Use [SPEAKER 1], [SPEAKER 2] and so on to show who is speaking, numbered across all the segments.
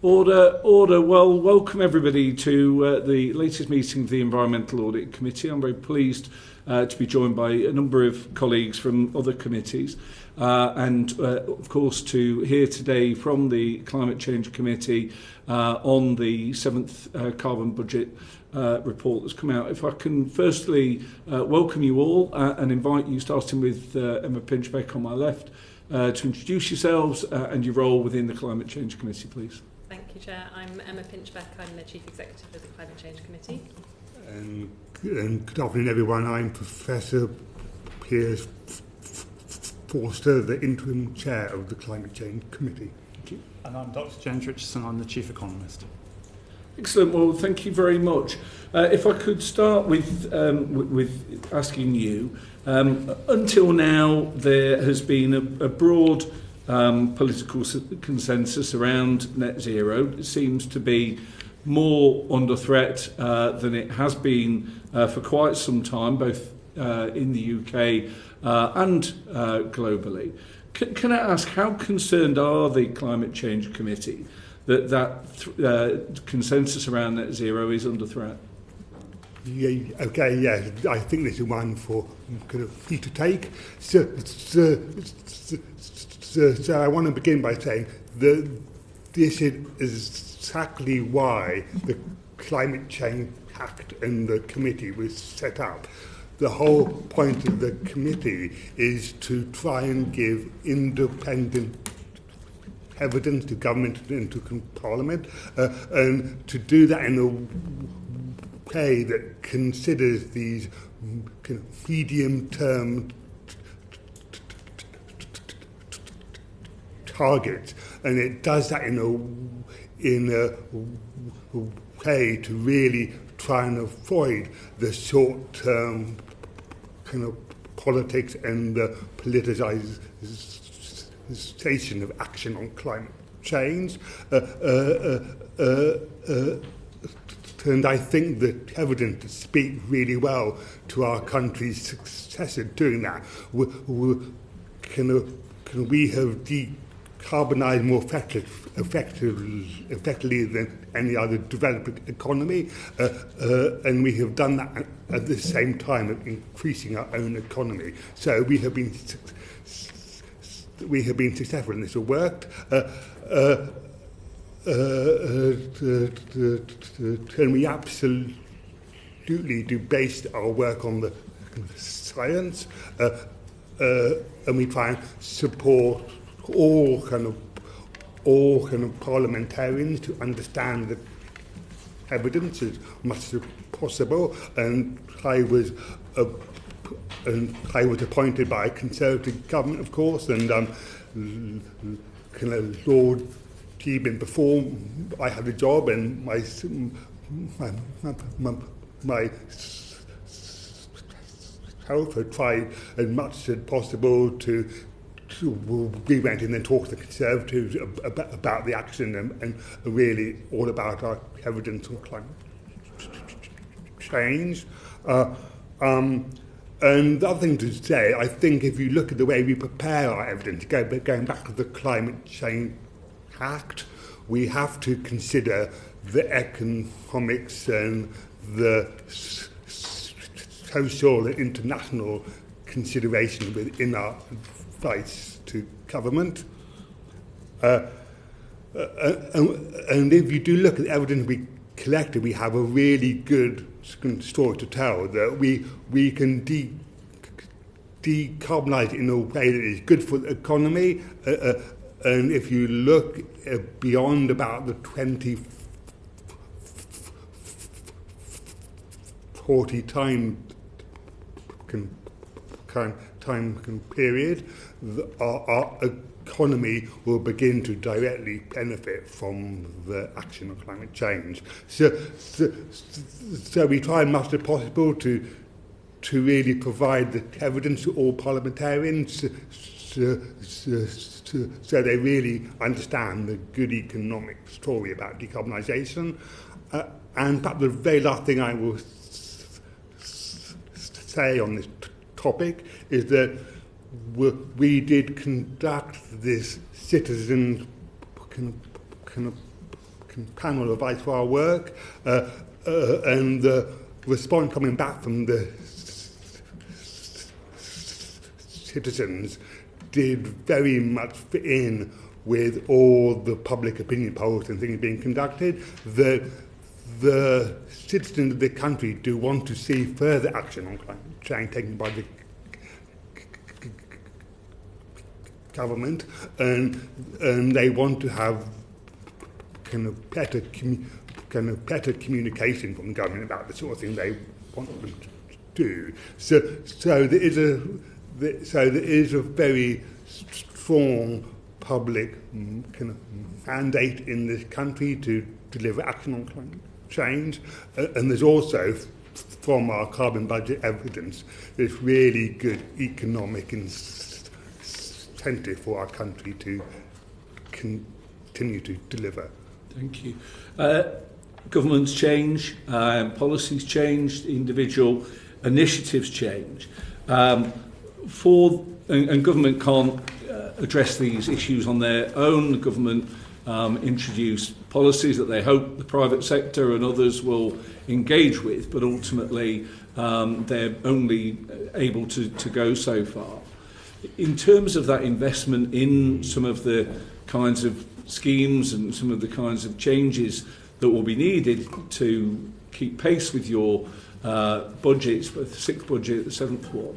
[SPEAKER 1] Order. Well, welcome everybody to the latest meeting of the Environmental Audit Committee. I'm very pleased to be joined by a number of colleagues from other committees and of course to hear today from the Climate Change Committee on the 7th carbon budget report that's come out. If I can firstly welcome you all and invite you, starting with Emma Pinchbeck on my left, to introduce yourselves and your role within the Climate Change Committee, please.
[SPEAKER 2] Thank you, Chair. I'm Emma Pinchbeck. I'm the Chief Executive of the Climate Change Committee.
[SPEAKER 3] And good afternoon, everyone. I'm Professor Piers, Forster, the Interim Chair of the Climate Change Committee.
[SPEAKER 1] Thank you.
[SPEAKER 4] And I'm Dr. James Richardson. I'm the Chief Economist.
[SPEAKER 1] Excellent. Well, thank you very much. If I could start with asking you, until now there has been a broad political consensus around net zero. It seems to be more under threat than it has been for quite some time, both in the UK and globally. Can I ask, how concerned are the Climate Change Committee that consensus around net zero is under threat?
[SPEAKER 3] I think this is one for kind of me to take. So I want to begin by saying that this is exactly why the Climate Change Act and the committee was set up. The whole point of the committee is to try and give independent evidence to government and to Parliament, and to do that in a way that considers these kind of medium-term targets, and it does that in a way to really try and avoid the short-term kind of politics and the politicization of action on climate change. And I think that evidence speaks really well to our country's success in doing that. We have decarbonised more effectively than any other developing economy, and we have done that at the same time of increasing our own economy. So we have been successful, and this has worked. And we absolutely do base our work on the science, and we try and support all kind of parliamentarians to understand the evidence as much as possible. And I was appointed by a Conservative government, of course, and kind of Lord Keegan before I had a job, and my health had tried as much as possible to we went in and talked to the Conservatives about the action and really all about our evidence on climate change. And the other thing to say, I think if you look at the way we prepare our evidence, going back to the Climate Change Act, we have to consider the economics and the social and international considerations within our advice to government. And if you do look at the evidence we collected, we have a really good story to tell, that we can decarbonise in a way that is good for the economy. And if you look beyond about the 2040 time period, our economy will begin to directly benefit from the action of climate change. So we try as much as possible to really provide the evidence to all parliamentarians so they really understand the good economic story about decarbonisation. And perhaps the very last thing I will say on this topic is that we did conduct this citizen kind of panel advice for our work, and the response coming back from the citizens did very much fit in with all the public opinion polls and things being conducted. The citizens of the country do want to see further action on climate change taken by the government, and they want to have kind of better communication from the government about the sort of thing they want them to do. So there is a very strong public kind of mandate in this country to deliver action on climate change, and there's also, from our carbon budget evidence, there's really good economic incentive for our country to continue to deliver.
[SPEAKER 1] Thank you. Governments change, policies change, individual initiatives change. And government can't address these issues on their own. The government introduce policies that they hope the private sector and others will engage with, but ultimately they're only able to go so far. In terms of that investment in some of the kinds of schemes and some of the kinds of changes that will be needed to keep pace with your budgets, both the sixth budget, the seventh one,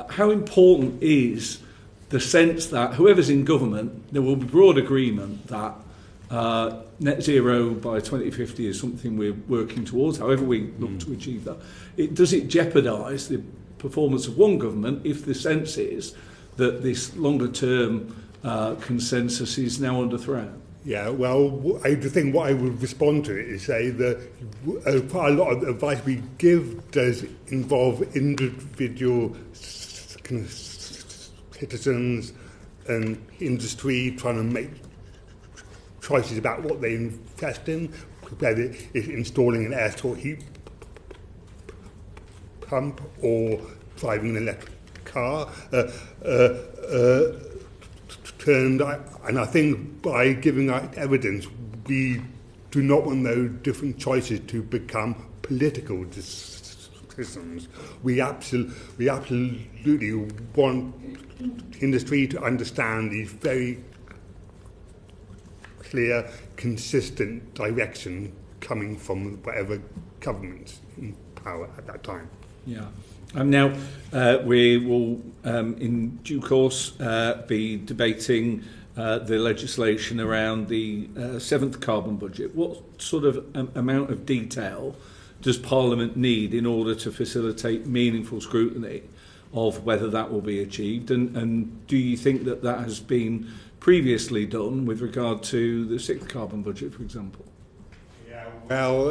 [SPEAKER 1] how important is the sense that whoever's in government, there will be broad agreement that net zero by 2050 is something we're working towards, however we look to achieve that. Does it jeopardise the performance of one government if the sense is that this longer term consensus is now under threat?
[SPEAKER 3] Yeah, well, I think what I would respond to it is say that quite a lot of the advice we give does involve individual citizens and industry trying to make choices about what they invest in, whether it's installing an air source heat pump or driving an electric car. And I think by giving out evidence, we do not want those different choices to become political decisions. We absolutely want industry to understand these very clear, consistent direction coming from whatever government's in power at that time.
[SPEAKER 1] Yeah. Now, we will, in due course, be debating the legislation around the seventh carbon budget. What sort of amount of detail does Parliament need in order to facilitate meaningful scrutiny of whether that will be achieved? And do you think that that has been previously done with regard to the sixth carbon budget, for example?
[SPEAKER 3] Yeah, well,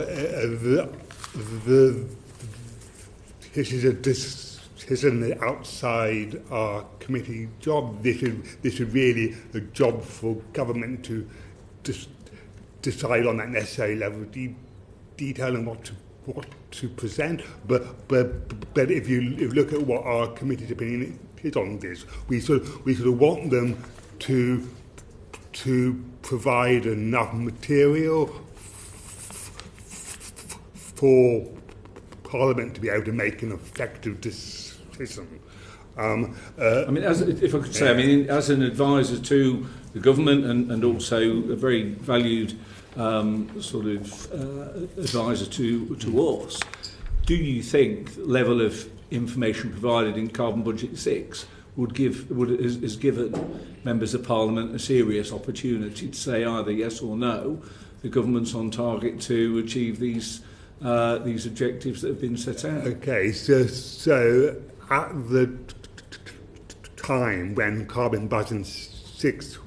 [SPEAKER 3] this is a decision outside our committee job. This is really a job for government to decide on that necessary level of detail and what to present. But if you look at what our committee's opinion is on this, we sort of want them to provide enough material for Parliament to be able to make an effective decision.
[SPEAKER 1] I mean, if I could say, I mean, as an advisor to the government and also a very valued sort of advisor to us, do you think the level of information provided in Carbon Budget 6 has given members of Parliament a serious opportunity to say either yes or no, the government's on target to achieve these objectives that have been set out?
[SPEAKER 3] Okay, so at the time when Carbon Budget 6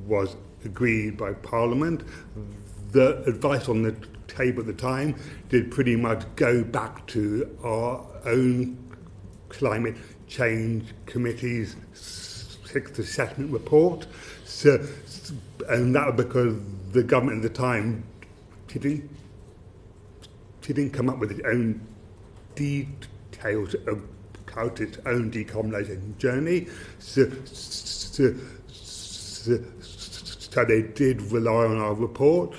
[SPEAKER 3] was agreed by Parliament, the advice on the table at the time did pretty much go back to our own Climate Change Committee's sixth assessment report. And that was because the government at the time didn't come up with its own details about its own decarbonisation journey. So they did rely on our report.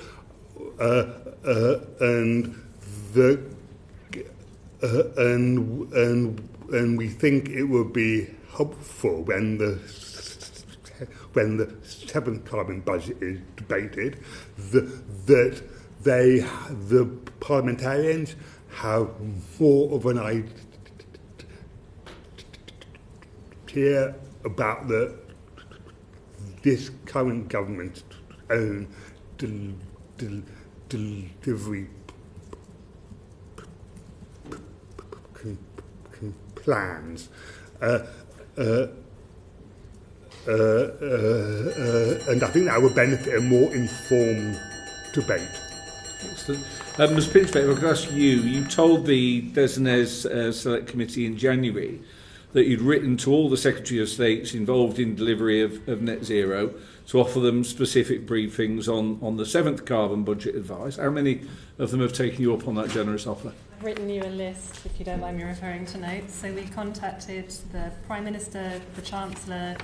[SPEAKER 3] and we think it would be helpful when the seventh carbon budget is debated that the parliamentarians have more of an idea about this current government's own delivery plans. And I think that would benefit a more informed debate.
[SPEAKER 1] Excellent. Ms Pinchbeck, if I could ask you, you told the Desnes Select Committee in January that you'd written to all the Secretary of States involved in delivery of net zero to offer them specific briefings on the seventh carbon budget advice. How many of them have taken you up on that generous offer?
[SPEAKER 2] I've written you a list, if you don't mind me referring to notes. So we contacted the Prime Minister, the Chancellor,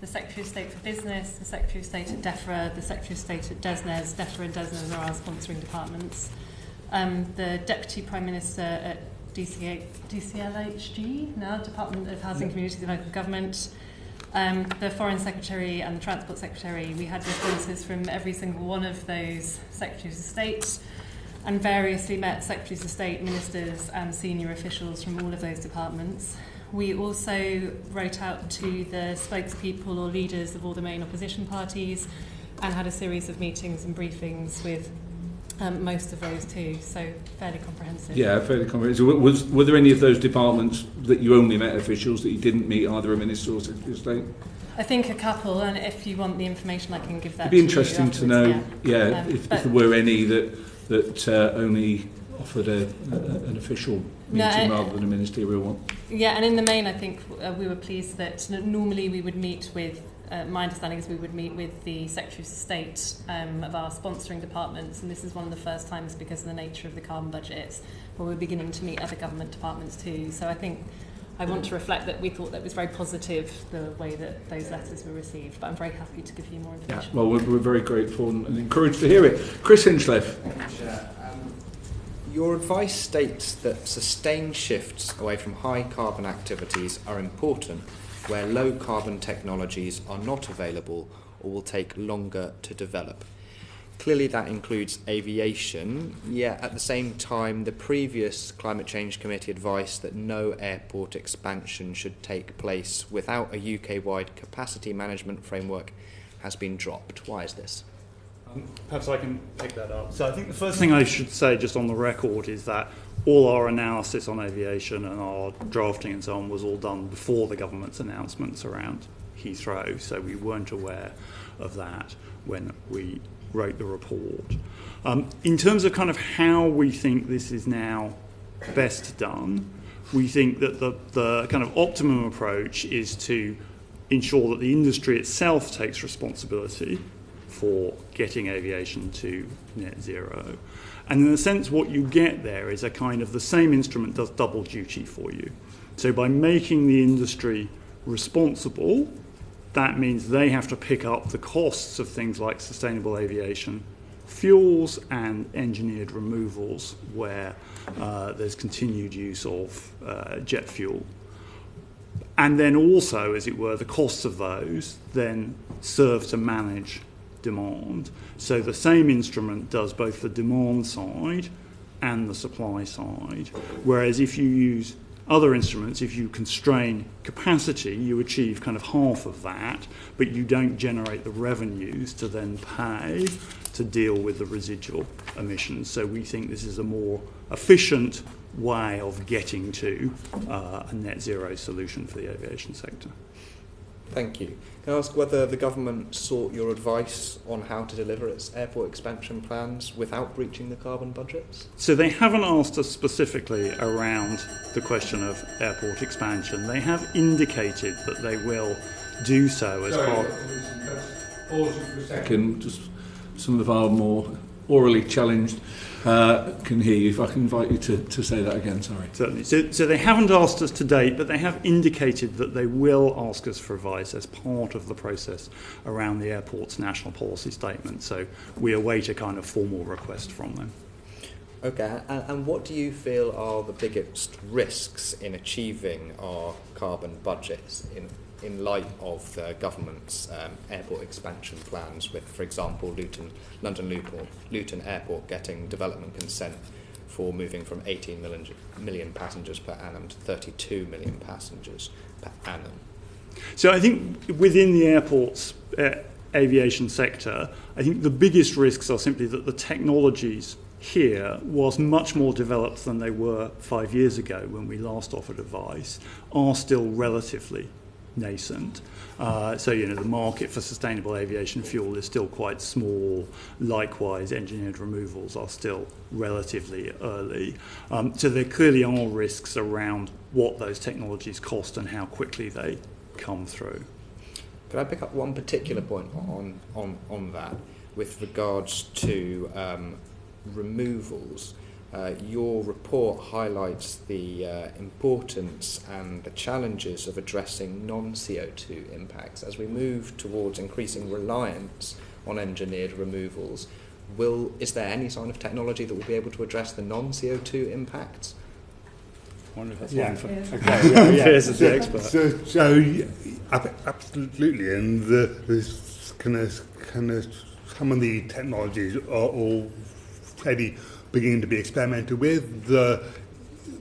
[SPEAKER 2] the Secretary of State for Business, the Secretary of State at DEFRA, the Secretary of State at DESNES. DEFRA and DESNES are our sponsoring departments. The Deputy Prime Minister at DCLHG, now Department of Housing, Communities and Local Government, the Foreign Secretary and the Transport Secretary. We had responses from every single one of those Secretaries of State and variously met Secretaries of State, Ministers and senior officials from all of those departments. We also wrote out to the spokespeople or leaders of all the main opposition parties and had a series of meetings and briefings with most of those too, so fairly comprehensive.
[SPEAKER 1] Yeah, fairly comprehensive. Were there any of those departments that you only met officials that you didn't meet either a Minister or Secretary of State?
[SPEAKER 2] I think a couple, and if you want the information I can give that
[SPEAKER 1] to you. It'd be interesting
[SPEAKER 2] to
[SPEAKER 1] know if there were any that only offered an official meeting rather than a ministerial one.
[SPEAKER 2] Yeah, and in the main I think we were pleased that normally we would meet with my understanding is we would meet with the Secretaries of State of our sponsoring departments, and this is one of the first times because of the nature of the carbon budgets where we're beginning to meet other government departments too. So I think I want to reflect that we thought that was very positive the way that those letters were received, but I'm very happy to give you more information.
[SPEAKER 1] Yeah, well, we're very grateful and encouraged to hear it. Chris Hinchliffe.
[SPEAKER 5] Your advice states that sustained shifts away from high carbon activities are important where low carbon technologies are not available or will take longer to develop. Clearly that includes aviation, yet at the same time the previous Climate Change Committee advised that no airport expansion should take place without a UK-wide capacity management framework has been dropped. Why is this?
[SPEAKER 4] Perhaps I can pick that up. So I think the first thing I should say just on the record is that all our analysis on aviation and our drafting and so on was all done before the government's announcements around Heathrow, so we weren't aware of that when we wrote the report. In terms of kind of how we think this is now best done, we think that the kind of optimum approach is to ensure that the industry itself takes responsibility for getting aviation to net zero. And in a sense, what you get there is a kind of the same instrument does double duty for you. So by making the industry responsible, that means they have to pick up the costs of things like sustainable aviation fuels and engineered removals where there's continued use of jet fuel. And then also, as it were, the costs of those then serve to manage demand. So the same instrument does both the demand side and the supply side. Whereas if you use other instruments, if you constrain capacity, you achieve kind of half of that, but you don't generate the revenues to then pay to deal with the residual emissions. So we think this is a more efficient way of getting to a net zero solution for the aviation sector.
[SPEAKER 5] Thank you. Can I ask whether the government sought your advice on how to deliver its airport expansion plans without breaching the carbon budgets?
[SPEAKER 4] So they haven't asked us specifically around the question of airport expansion. They have indicated that they will do so as part of...
[SPEAKER 1] Pause for a second, just some of our more orally challenged can hear you. If I can invite you to say that again, sorry.
[SPEAKER 4] Certainly. So they haven't asked us to date, but they have indicated that they will ask us for advice as part of the process around the airport's national policy statement. So we await a kind of formal request from them.
[SPEAKER 5] Okay, and what do you feel are the biggest risks in achieving our carbon budgets in light of the government's airport expansion plans with, for example, London Luton Airport getting development consent for moving from 18 million passengers per annum to 32 million passengers per annum?
[SPEAKER 4] So I think within the airport's aviation sector, I think the biggest risks are simply that the technologies here was much more developed than they were 5 years ago when we last offered advice, are still relatively nascent. So, the market for sustainable aviation fuel is still quite small. Likewise, engineered removals are still relatively early. So there clearly are risks around what those technologies cost and how quickly they come through.
[SPEAKER 5] Could I pick up one particular point on that with regards to removals? Your report highlights the importance and the challenges of addressing non-CO2 impacts. As we move towards increasing reliance on engineered removals, is there any sign of technology that will be able to address the non-CO2 impacts?
[SPEAKER 4] I wonder if that's
[SPEAKER 3] Yeah.
[SPEAKER 4] one for
[SPEAKER 3] Okay.
[SPEAKER 4] Piers as the expert.
[SPEAKER 3] So absolutely, and there's kind of some of the technologies are already beginning to be experimented with.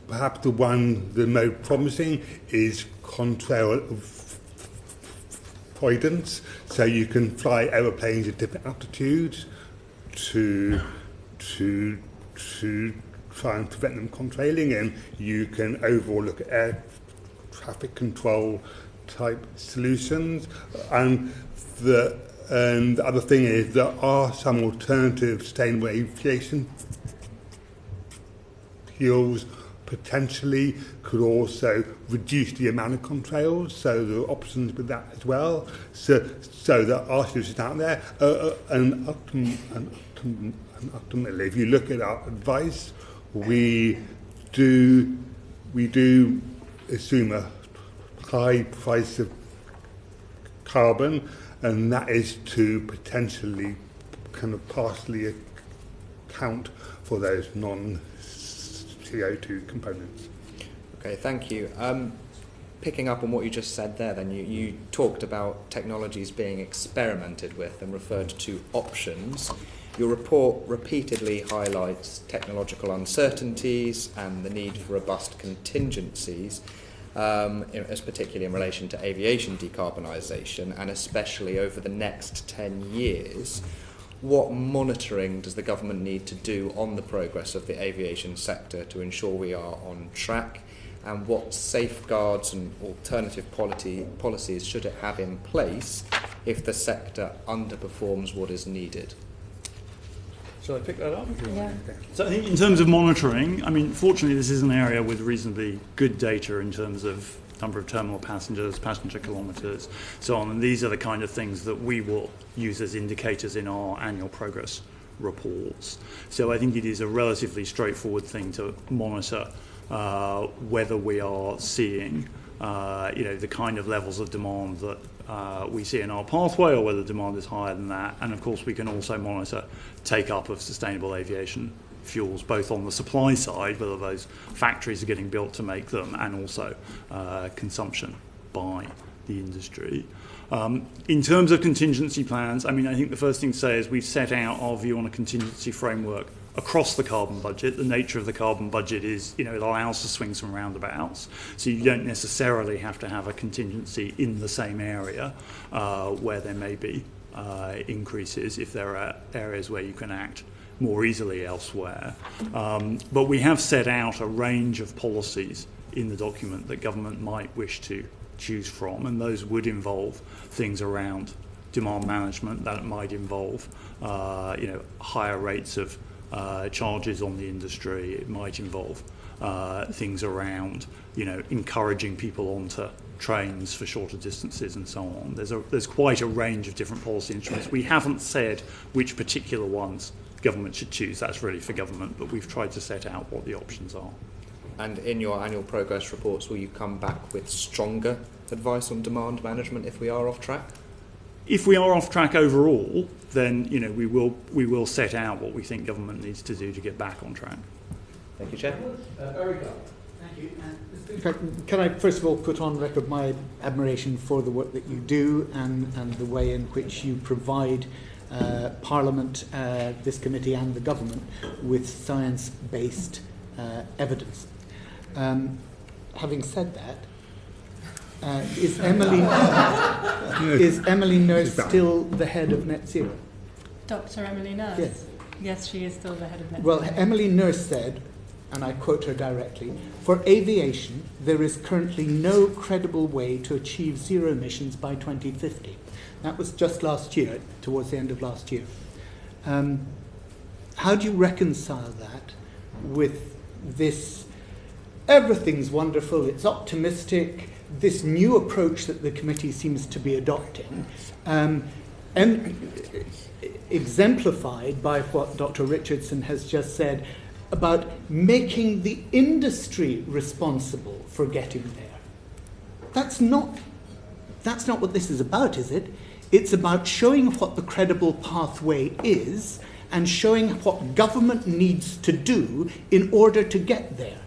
[SPEAKER 3] Perhaps the most promising is contrail avoidance. So you can fly aeroplanes at different altitudes to try and prevent them contrailing, and you can overall look at air traffic control type solutions. And the other thing is there are some alternative sustainable aviation fuels potentially could also reduce the amount of contrails, so there are options with that as well. So there are solutions out there, and ultimately, if you look at our advice, we do assume a high price of carbon, and that is to potentially kind of partially account for those non-CO2 components.
[SPEAKER 5] Okay, thank you. Picking up on what you just said there, then you talked about technologies being experimented with and referred to options. Your report repeatedly highlights technological uncertainties and the need for robust contingencies, as particularly in relation to aviation decarbonisation, and especially over the next 10 years. What monitoring does the government need to do on the progress of the aviation sector to ensure we are on track? And what safeguards and alternative policies should it have in place if the sector underperforms what is needed?
[SPEAKER 4] Shall I pick that up?
[SPEAKER 2] Yeah.
[SPEAKER 4] So I think in terms of monitoring, I mean, fortunately this is an area with reasonably good data in terms of number of terminal passengers, passenger kilometres, so on. And these are the kind of things that we will use as indicators in our annual progress reports. So I think it is a relatively straightforward thing to monitor whether we are seeing the kind of levels of demand that we see in our pathway, or whether demand is higher than that. And of course we can also monitor take-up of sustainable aviation fuels, both on the supply side, whether those factories are getting built to make them, and also consumption by the industry. In terms of contingency plans, I mean, I think the first thing to say is we've set out our view on a contingency framework across the carbon budget. The nature of the carbon budget is, it allows for swings and roundabouts. So you don't necessarily have to have a contingency in the same area where there may be increases if there are areas where you can act more easily elsewhere. But we have set out a range of policies in the document that government might wish to choose from, and those would involve things around demand management. That might involve higher rates of charges on the industry. It might involve things around encouraging people onto trains for shorter distances and so on. There's quite a range of different policy instruments. We haven't said which particular ones government should choose, that's really for government, but we've tried to set out what the options are.
[SPEAKER 5] And in your annual progress reports, will you come back with stronger advice on demand management if we are off track?
[SPEAKER 4] If we are off track overall, then we will set out what we think government needs to do to get back on track.
[SPEAKER 5] Thank you, Chair.
[SPEAKER 1] Very good.
[SPEAKER 6] Thank you. In fact, can I first of all put on record my admiration for the work that you do and the way in which you provide Parliament, this committee and the government with science-based evidence. Having said that, is Emily Nurse still the head of Net Zero?
[SPEAKER 2] Dr. Emily Nurse?
[SPEAKER 6] Yes.
[SPEAKER 2] Yes, she is still the head of Net
[SPEAKER 6] Well,
[SPEAKER 2] Zero.
[SPEAKER 6] Emily Nurse said, and I quote her directly, "For aviation, there is currently no credible way to achieve zero emissions by 2050. That was just last year, towards the end of last year. How do you reconcile that with this, everything's wonderful, it's optimistic, this new approach that the committee seems to be adopting, and exemplified by what Dr. Richardson has just said about making the industry responsible for getting there? That's not what this is about, is it? It's about showing what the credible pathway is and showing what government needs to do in order to get there.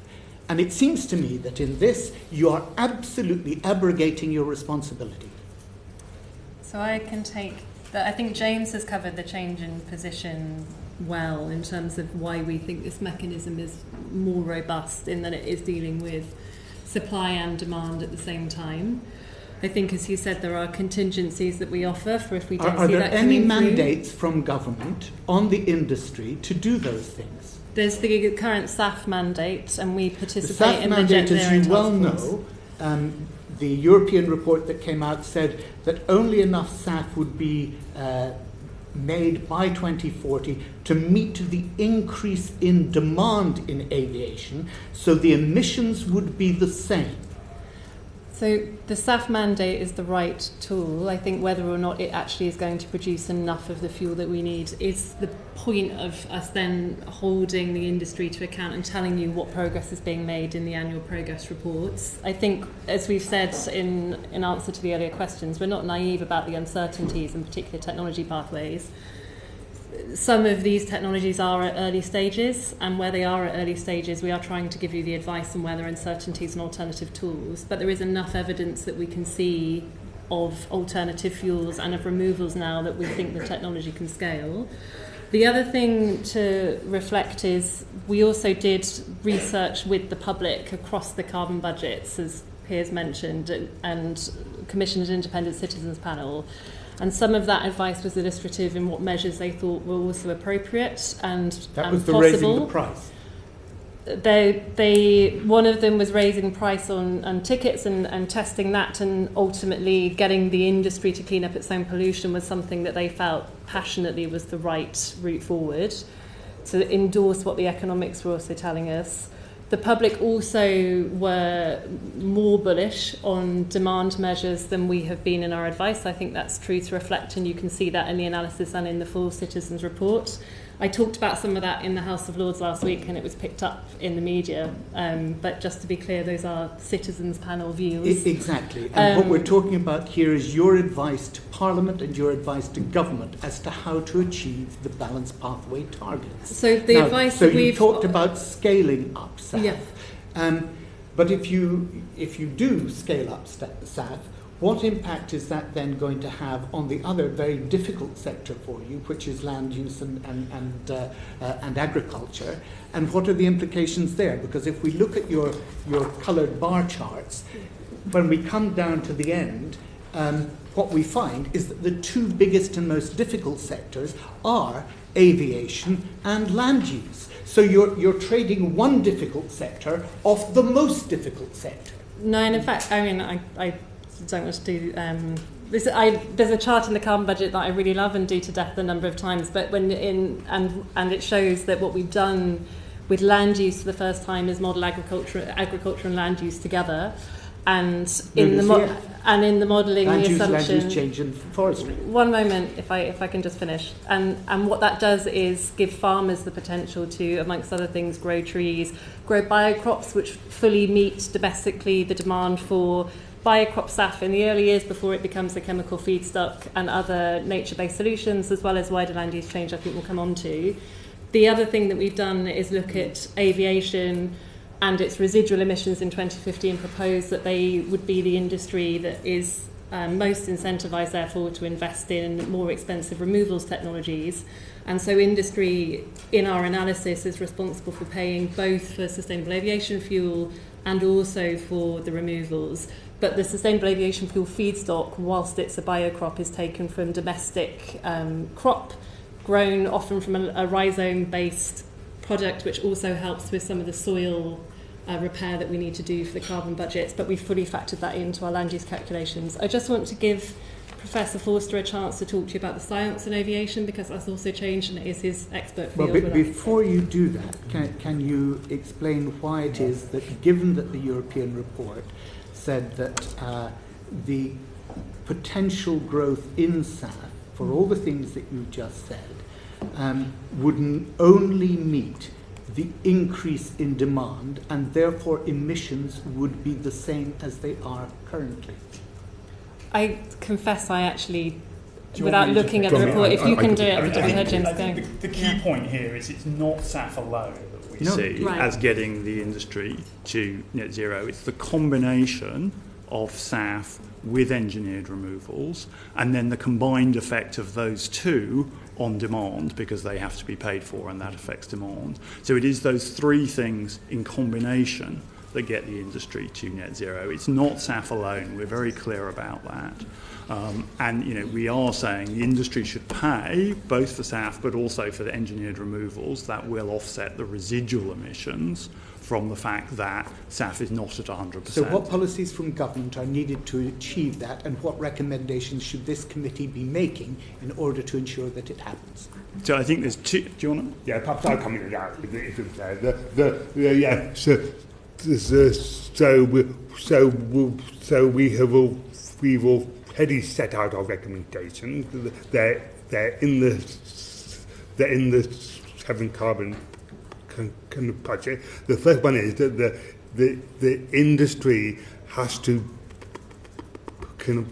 [SPEAKER 6] And it seems to me that in this, you are absolutely abrogating your responsibility.
[SPEAKER 2] So I can take that. I think James has covered the change in position well in terms of why we think this mechanism is more robust in that it is dealing with supply and demand at the same time. I think, as you said, there are contingencies that we offer for if we don't see that coming through.
[SPEAKER 6] Are there any mandates from government on the industry to do those things?
[SPEAKER 2] There's the current SAF mandate, and we participate
[SPEAKER 6] the SAF
[SPEAKER 2] in the
[SPEAKER 6] mandate,
[SPEAKER 2] Jet
[SPEAKER 6] as
[SPEAKER 2] Zero
[SPEAKER 6] you well
[SPEAKER 2] task force.
[SPEAKER 6] know, the European report that came out said that only enough SAF would be made by 2040 to meet the increase in demand in aviation, so the emissions would be the same.
[SPEAKER 2] So the SAF mandate is the right tool. I think whether or not it actually is going to produce enough of the fuel that we need is the point of us then holding the industry to account and telling you what progress is being made in the annual progress reports. I think, as we've said in answer to the earlier questions, we're not naive about the uncertainties in particular technology pathways. Some of these technologies are at early stages, and where they are at early stages, we are trying to give you the advice on where there are uncertainties and alternative tools. But there is enough evidence that we can see of alternative fuels and of removals now that we think the technology can scale. The other thing to reflect is we also did research with the public across the carbon budgets, as Piers mentioned, and commissioned an independent citizens panel. And some of that advice was illustrative in what measures they thought were also appropriate and
[SPEAKER 6] that was the
[SPEAKER 2] possible.
[SPEAKER 6] raising the price.
[SPEAKER 2] One of them was raising price on tickets and testing that, and ultimately getting the industry to clean up its own pollution was something that they felt passionately was the right route forward, to endorse what the economics were also telling us. The public also were more bullish on demand measures than we have been in our advice. I think that's true to reflect, and you can see that in the analysis and in the full Citizens Report. I talked about some of that in the House of Lords last week, and it was picked up in the media. But just to be clear, those are Citizens Panel views.
[SPEAKER 6] Exactly. And what we're talking about here is your advice to Parliament and your advice to government as to how to achieve the balanced pathway targets.
[SPEAKER 2] So the advice
[SPEAKER 6] so
[SPEAKER 2] that we've...
[SPEAKER 6] you talked about scaling up SAF.
[SPEAKER 2] Yeah.
[SPEAKER 6] But if you do scale up SAF, what impact is that then going to have on the other very difficult sector for you, which is land use and agriculture? And what are the implications there? Because if we look at your coloured bar charts, when we come down to the end, what we find is that the two biggest and most difficult sectors are aviation and land use. So you're trading one difficult sector off the most difficult sector.
[SPEAKER 2] No, and in fact, I mean, I don't want to do... there's a chart in the carbon budget that I really love and do to death a number of times, but and it shows that what we've done with land use for the first time is model agriculture and land use together. And in the And in the modelling, the assumption...
[SPEAKER 6] Land use change in forestry.
[SPEAKER 2] One moment, if I can just finish. And what that does is give farmers the potential to, amongst other things, grow trees, grow biocrops, which fully meet domestically the demand for biocrop SAF in the early years before it becomes a chemical feedstock, and other nature-based solutions, as well as wider land use change, I think we'll come on to. The other thing that we've done is look at aviation and its residual emissions in 2015, proposed that they would be the industry that is most incentivised, therefore, to invest in more expensive removals technologies. And so industry, in our analysis, is responsible for paying both for sustainable aviation fuel and also for the removals. But the sustainable aviation fuel feedstock, whilst it's a biocrop, is taken from domestic crop, grown often from a rhizome-based product, which also helps with some of the soil repair that we need to do for the carbon budgets, but we fully factored that into our land use calculations. I just want to give Professor Forster a chance to talk to you about the science in aviation, because that's also changed and it is his expert field.
[SPEAKER 6] Well, before you do that, can you explain why it is that, given that the European report said that the potential growth in SAF, for all the things that you just said, would only meet the increase in demand, and therefore emissions would be the same as they are currently?
[SPEAKER 2] I confess I actually, without looking at the report, if you can do it, I heard James going.
[SPEAKER 4] The key point here is it's not SAF alone that we see as getting the industry to net zero. It's the combination of SAF with engineered removals, and then the combined effect of those two on demand, because they have to be paid for and that affects demand. So it is those three things in combination that get the industry to net zero. It's not SAF alone. We're very clear about that. And we are saying the industry should pay both for SAF but also for the engineered removals that will offset the residual emissions from the fact that SAF is not at 100%.
[SPEAKER 6] So what policies from government are needed to achieve that, and what recommendations should this committee be making in order to ensure that it happens?
[SPEAKER 4] So I think there's two... Do you want to...
[SPEAKER 3] Yeah, perhaps I'll come in now. We've already set out our recommendations. They're in the 7 carbon kind of budget. The first one is that the industry has to kind of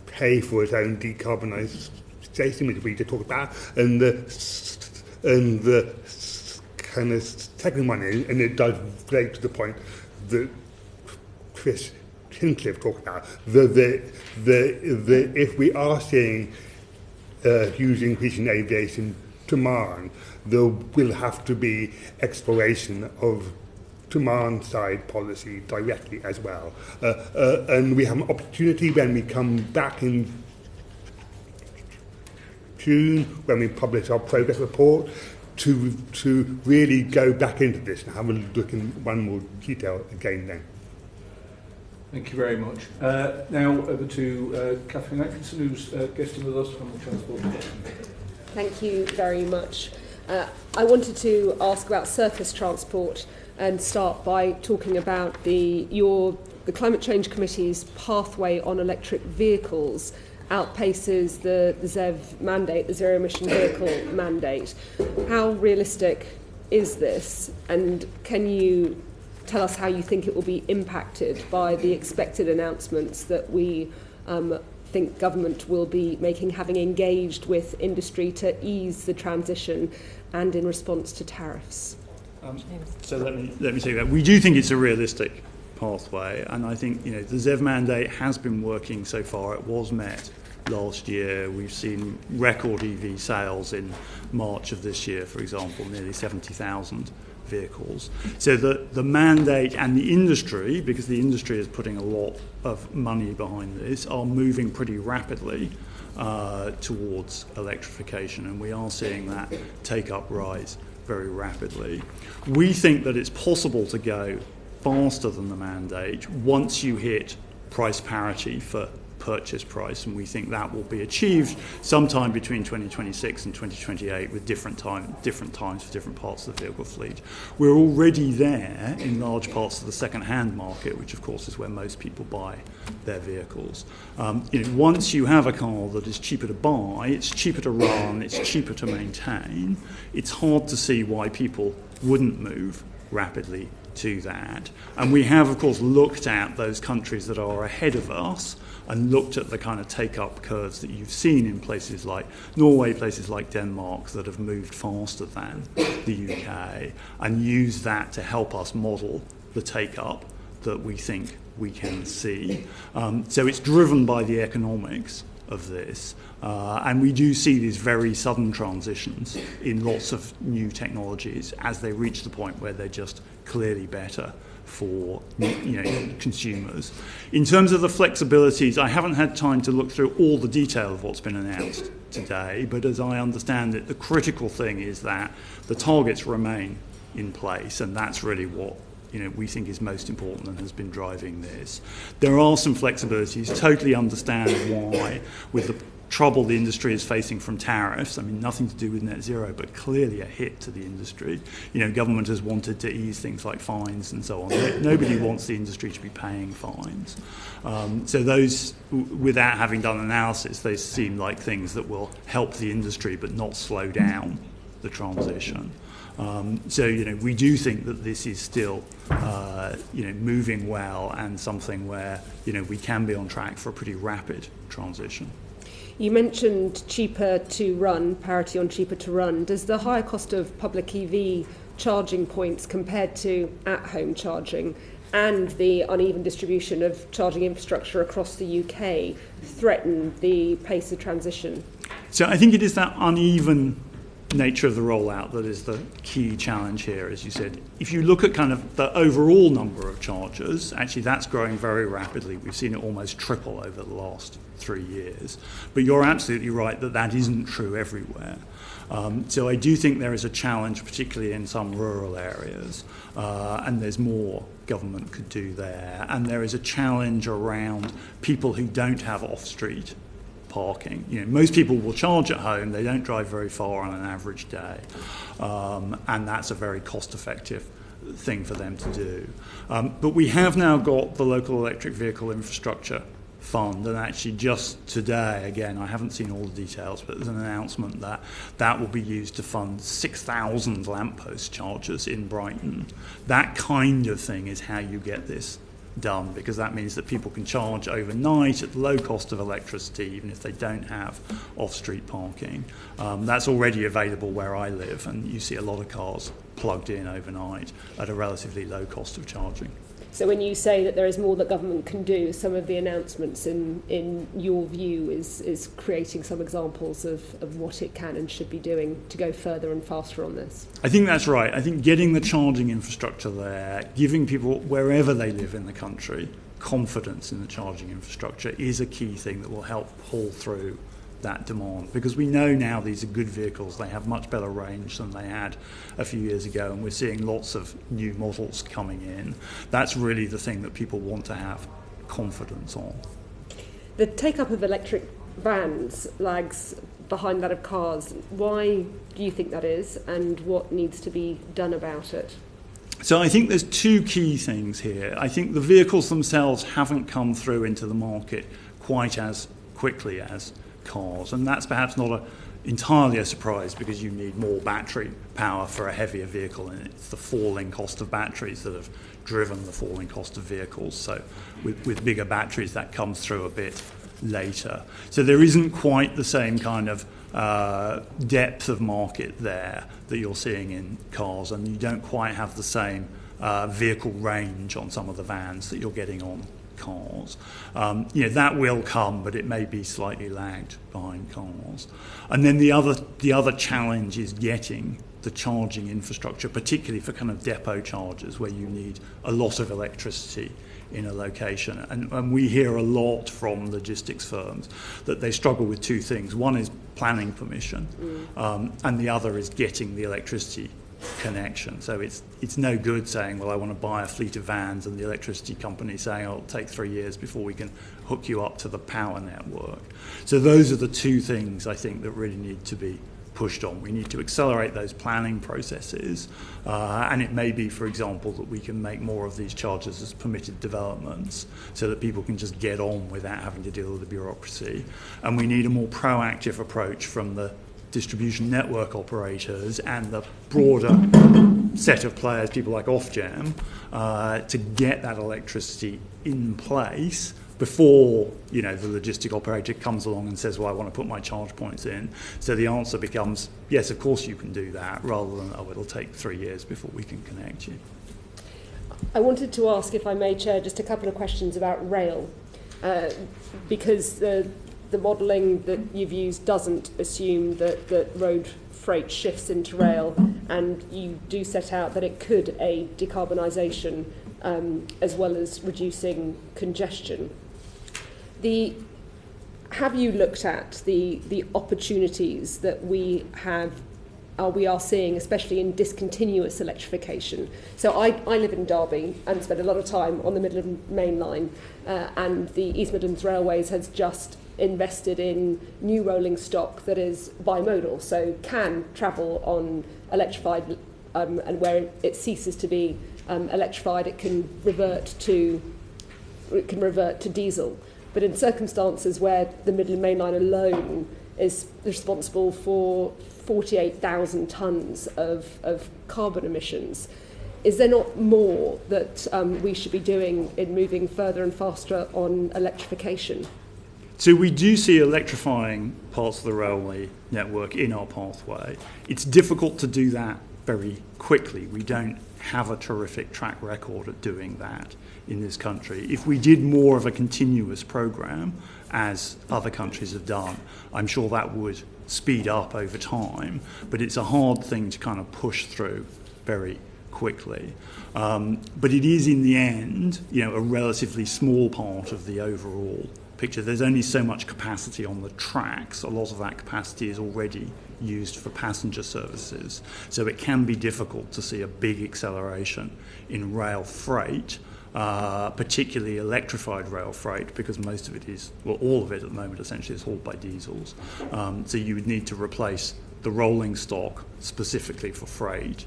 [SPEAKER 3] pay for its own decarbonisation, which we just talked about, and the kind of second one is, and it does relate to the point that Chris Hincliffe talked about, if we are seeing huge increase in aviation demand, there will have to be exploration of demand-side policy directly as well. And we have an opportunity when we come back in June, when we publish our progress report, to really go back into this and have a look in one more detail again then.
[SPEAKER 1] Thank you very much. Now over to Catherine Atkinson, who's guesting with us from the Transport Department.
[SPEAKER 7] Thank you very much. I wanted to ask about surface transport and start by talking about the Climate Change Committee's pathway on electric vehicles outpaces the ZEV mandate, the zero emission vehicle mandate. How realistic is this, and can you tell us how you think it will be impacted by the expected announcements that we think government will be making, having engaged with industry to ease the transition and in response to tariffs?
[SPEAKER 4] So let me say that. We do think it's a realistic pathway, and I think the ZEV mandate has been working so far. It was met last year. We've seen record EV sales in March of this year, for example, nearly 70,000 vehicles. So the mandate and the industry, because the industry is putting a lot of money behind this, are moving pretty rapidly towards electrification, and we are seeing that take-up rise very rapidly. We think that it's possible to go faster than the mandate once you hit price parity for purchase price, and we think that will be achieved sometime between 2026 and 2028 with different times for different parts of the vehicle fleet. We're already there in large parts of the second-hand market, which of course is where most people buy their vehicles. Once you have a car that is cheaper to buy, it's cheaper to run, it's cheaper to maintain, it's hard to see why people wouldn't move rapidly to that. And we have, of course, looked at those countries that are ahead of us and looked at the kind of take-up curves that you've seen in places like Norway, places like Denmark that have moved faster than the UK, and used that to help us model the take-up that we think we can see. So it's driven by the economics of this, and we do see these very sudden transitions in lots of new technologies as they reach the point where they're just clearly better for consumers. In terms of the flexibilities, I haven't had time to look through all the detail of what's been announced today, but as I understand it, the critical thing is that the targets remain in place, and that's really what we think is most important and has been driving this. There are some flexibilities. Totally understand why, with the trouble the industry is facing from tariffs, nothing to do with net zero, but clearly a hit to the industry. Government has wanted to ease things like fines and so on. Nobody wants the industry to be paying fines. So those, without having done analysis, they seem like things that will help the industry but not slow down the transition. So we do think that this is still moving well, and something where we can be on track for a pretty rapid transition.
[SPEAKER 7] You mentioned cheaper to run, parity on cheaper to run. Does the higher cost of public EV charging points compared to at-home charging and the uneven distribution of charging infrastructure across the UK threaten the pace of transition?
[SPEAKER 4] So I think it is that uneven nature of the rollout that is the key challenge here, as you said. If you look at kind of the overall number of chargers, actually that's growing very rapidly. We've seen it almost triple over the last 3 years. But you're absolutely right that that isn't true everywhere. So I do think there is a challenge, particularly in some rural areas, and there's more government could do there. And there is a challenge around people who don't have off-street parking. Most people will charge at home. They don't drive very far on an average day, and that's a very cost-effective thing for them to do. But we have now got the local electric vehicle infrastructure fund, and actually just today, again, I haven't seen all the details, but there's an announcement that that will be used to fund 6,000 lamppost chargers in Brighton. That kind of thing is how you get this done, because that means that people can charge overnight at the low cost of electricity, even if they don't have off-street parking. That's already available where I live, and you see a lot of cars plugged in overnight at a relatively low cost of charging.
[SPEAKER 7] So when you say that there is more that government can do, some of the announcements in your view is creating some examples of what it can and should be doing to go further and faster on this?
[SPEAKER 4] I think that's right. I think getting the charging infrastructure there, giving people wherever they live in the country confidence in the charging infrastructure is a key thing that will help pull through that demand, because we know now these are good vehicles. They have much better range than they had a few years ago, and we're seeing lots of new models coming in. That's really the thing that people want to have confidence on.
[SPEAKER 7] The take-up of electric vans lags behind that of cars. Why do you think that is, and what needs to be done about it?
[SPEAKER 4] So I think there's two key things here. I think the vehicles themselves haven't come through into the market quite as quickly as cars, and that's perhaps not entirely a surprise, because you need more battery power for a heavier vehicle, and it's the falling cost of batteries that have driven the falling cost of vehicles. So with bigger batteries, that comes through a bit later. So there isn't quite the same kind of depth of market there that you're seeing in cars, and you don't quite have the same vehicle range on some of the vans that you're getting on cars. That will come, but it may be slightly lagged behind cars. And then the other challenge is getting the charging infrastructure, particularly for kind of depot chargers where you need a lot of electricity in a location. And we hear a lot from logistics firms that they struggle with two things. One is planning permission, and the other is getting the electricity connection. So it's no good saying, well, I want to buy a fleet of vans, and the electricity company saying, oh, it'll take 3 years before we can hook you up to the power network. So those are the two things I think that really need to be pushed on. We need to accelerate those planning processes, and it may be, for example, that we can make more of these charges as permitted developments so that people can just get on without having to deal with the bureaucracy. And we need a more proactive approach from the distribution network operators and the broader set of players, people like Ofgem, to get that electricity in place before, you know, the logistic operator comes along and says, well, I want to put my charge points in. So the answer becomes, yes, of course you can do that, rather than, oh, it'll take 3 years before we can connect you.
[SPEAKER 7] I wanted to ask, if I may, Chair, just a couple of questions about rail, because the modelling that you've used doesn't assume that road freight shifts into rail, and you do set out that it could aid decarbonisation as well as reducing congestion. Have you looked at the opportunities that we are seeing, especially in discontinuous electrification? So I live in Derby and spend a lot of time on the Midland Main Line, and the East Midlands Railways has just invested in new rolling stock that is bimodal, so can travel on electrified, and where it ceases to be electrified, it can revert to diesel. But in circumstances where the Midland Main Line alone is responsible for 48,000 tonnes of carbon emissions, is there not more that we should be doing in moving further and faster on electrification?
[SPEAKER 4] So we do see electrifying parts of the railway network in our pathway. It's difficult to do that very quickly. We don't have a terrific track record at doing that in this country. If we did more of a continuous programme, as other countries have done, I'm sure that would speed up over time, but it's a hard thing to kind of push through very quickly. But it is, in the end, you know, a relatively small part of the overall picture. There's only so much capacity on the tracks. A lot of that capacity is already used for passenger services. So it can be difficult to see a big acceleration in rail freight, particularly electrified rail freight, because most of it is, well, all of it at the moment essentially is hauled by diesels. So you would need to replace the rolling stock specifically for freight,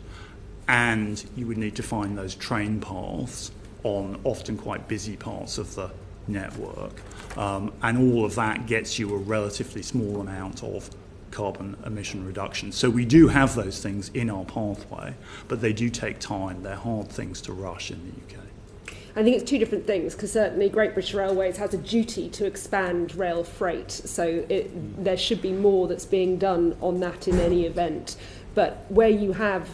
[SPEAKER 4] and you would need to find those train paths on often quite busy parts of the network. And all of that gets you a relatively small amount of carbon emission reduction. So we do have those things in our pathway, but they do take time. They're hard things to rush in the UK.
[SPEAKER 7] I think it's two different things, because certainly Great British Railways has a duty to expand rail freight, so there should be more that's being done on that in any event. But where you have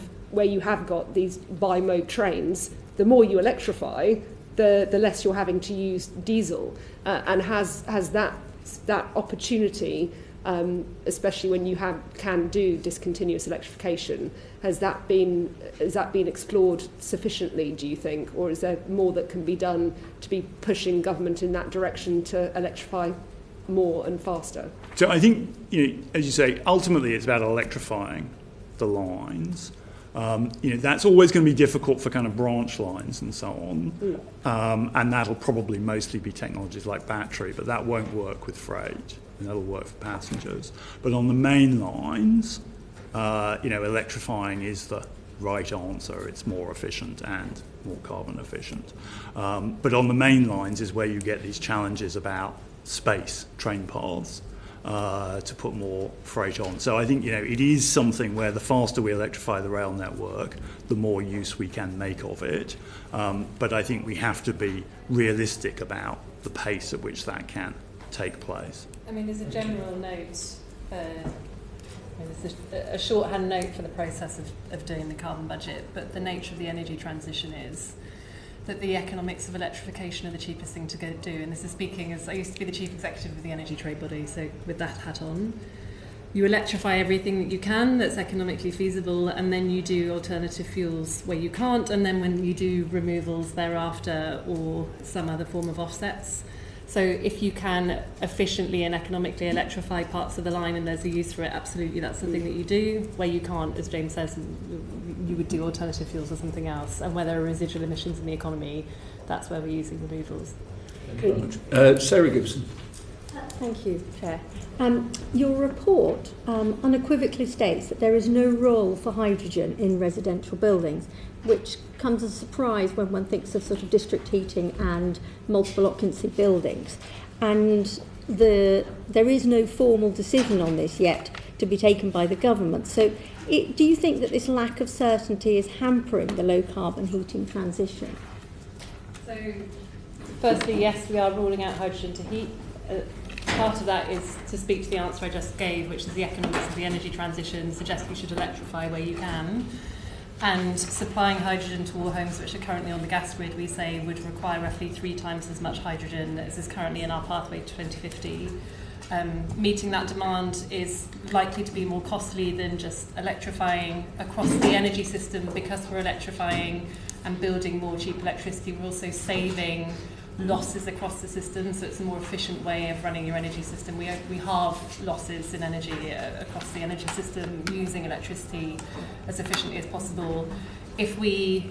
[SPEAKER 7] got these bi-mode trains, the more you electrify, the less you're having to use diesel, and has that opportunity, especially when you can do discontinuous electrification, has that been explored sufficiently, do you think, or is there more that can be done to be pushing government in that direction to electrify more and faster?
[SPEAKER 4] So I think, you know, as you say, ultimately it's about electrifying the lines. You know, that's always going to be difficult for kind of branch lines and so on, and that'll probably mostly be technologies like battery, but that won't work with freight, and that'll work for passengers. But on the main lines, you know, electrifying is the right answer. It's more efficient and more carbon efficient. But on the main lines is where you get these challenges about space, train paths, to put more freight on. So I think, you know, it is something where the faster we electrify the rail network, the more use we can make of it. But I think we have to be realistic about the pace at which that can take place.
[SPEAKER 2] I mean, as a general note, a shorthand note for the process of doing the carbon budget, but the nature of the energy transition is that the economics of electrification are the cheapest thing to go do. And this is speaking as I used to be the chief executive of the energy trade body, so with that hat on, you electrify everything that you can that's economically feasible, and then you do alternative fuels where you can't, and then when you do removals thereafter or some other form of offsets. So if you can efficiently and economically electrify parts of the line and there's a use for it, absolutely that's the thing that you do. Where you can't, as James says, you would do alternative fuels or something else. And where there are residual emissions in the economy, that's where we're using removals.
[SPEAKER 1] Thank you very much. Sarah Gibson.
[SPEAKER 8] Thank you, Chair. Your report unequivocally states that there is no role for hydrogen in residential buildings, which comes as a surprise when one thinks of sort of district heating and multiple occupancy buildings. And there is no formal decision on this yet to be taken by the government. So do you think that this lack of certainty is hampering the low carbon heating transition?
[SPEAKER 2] So firstly, yes, we are ruling out hydrogen to heat. Part of that is to speak to the answer I just gave, which is the economics of the energy transition suggests you should electrify where you can. And supplying hydrogen to all homes which are currently on the gas grid, we say, would require roughly 3 times as much hydrogen as is currently in our pathway to 2050. Meeting that demand is likely to be more costly than just electrifying across the energy system. Because we're electrifying and building more cheap electricity, we're also saving losses across the system, so it's a more efficient way of running your energy system. We halve losses in energy across the energy system using electricity as efficiently as possible. If we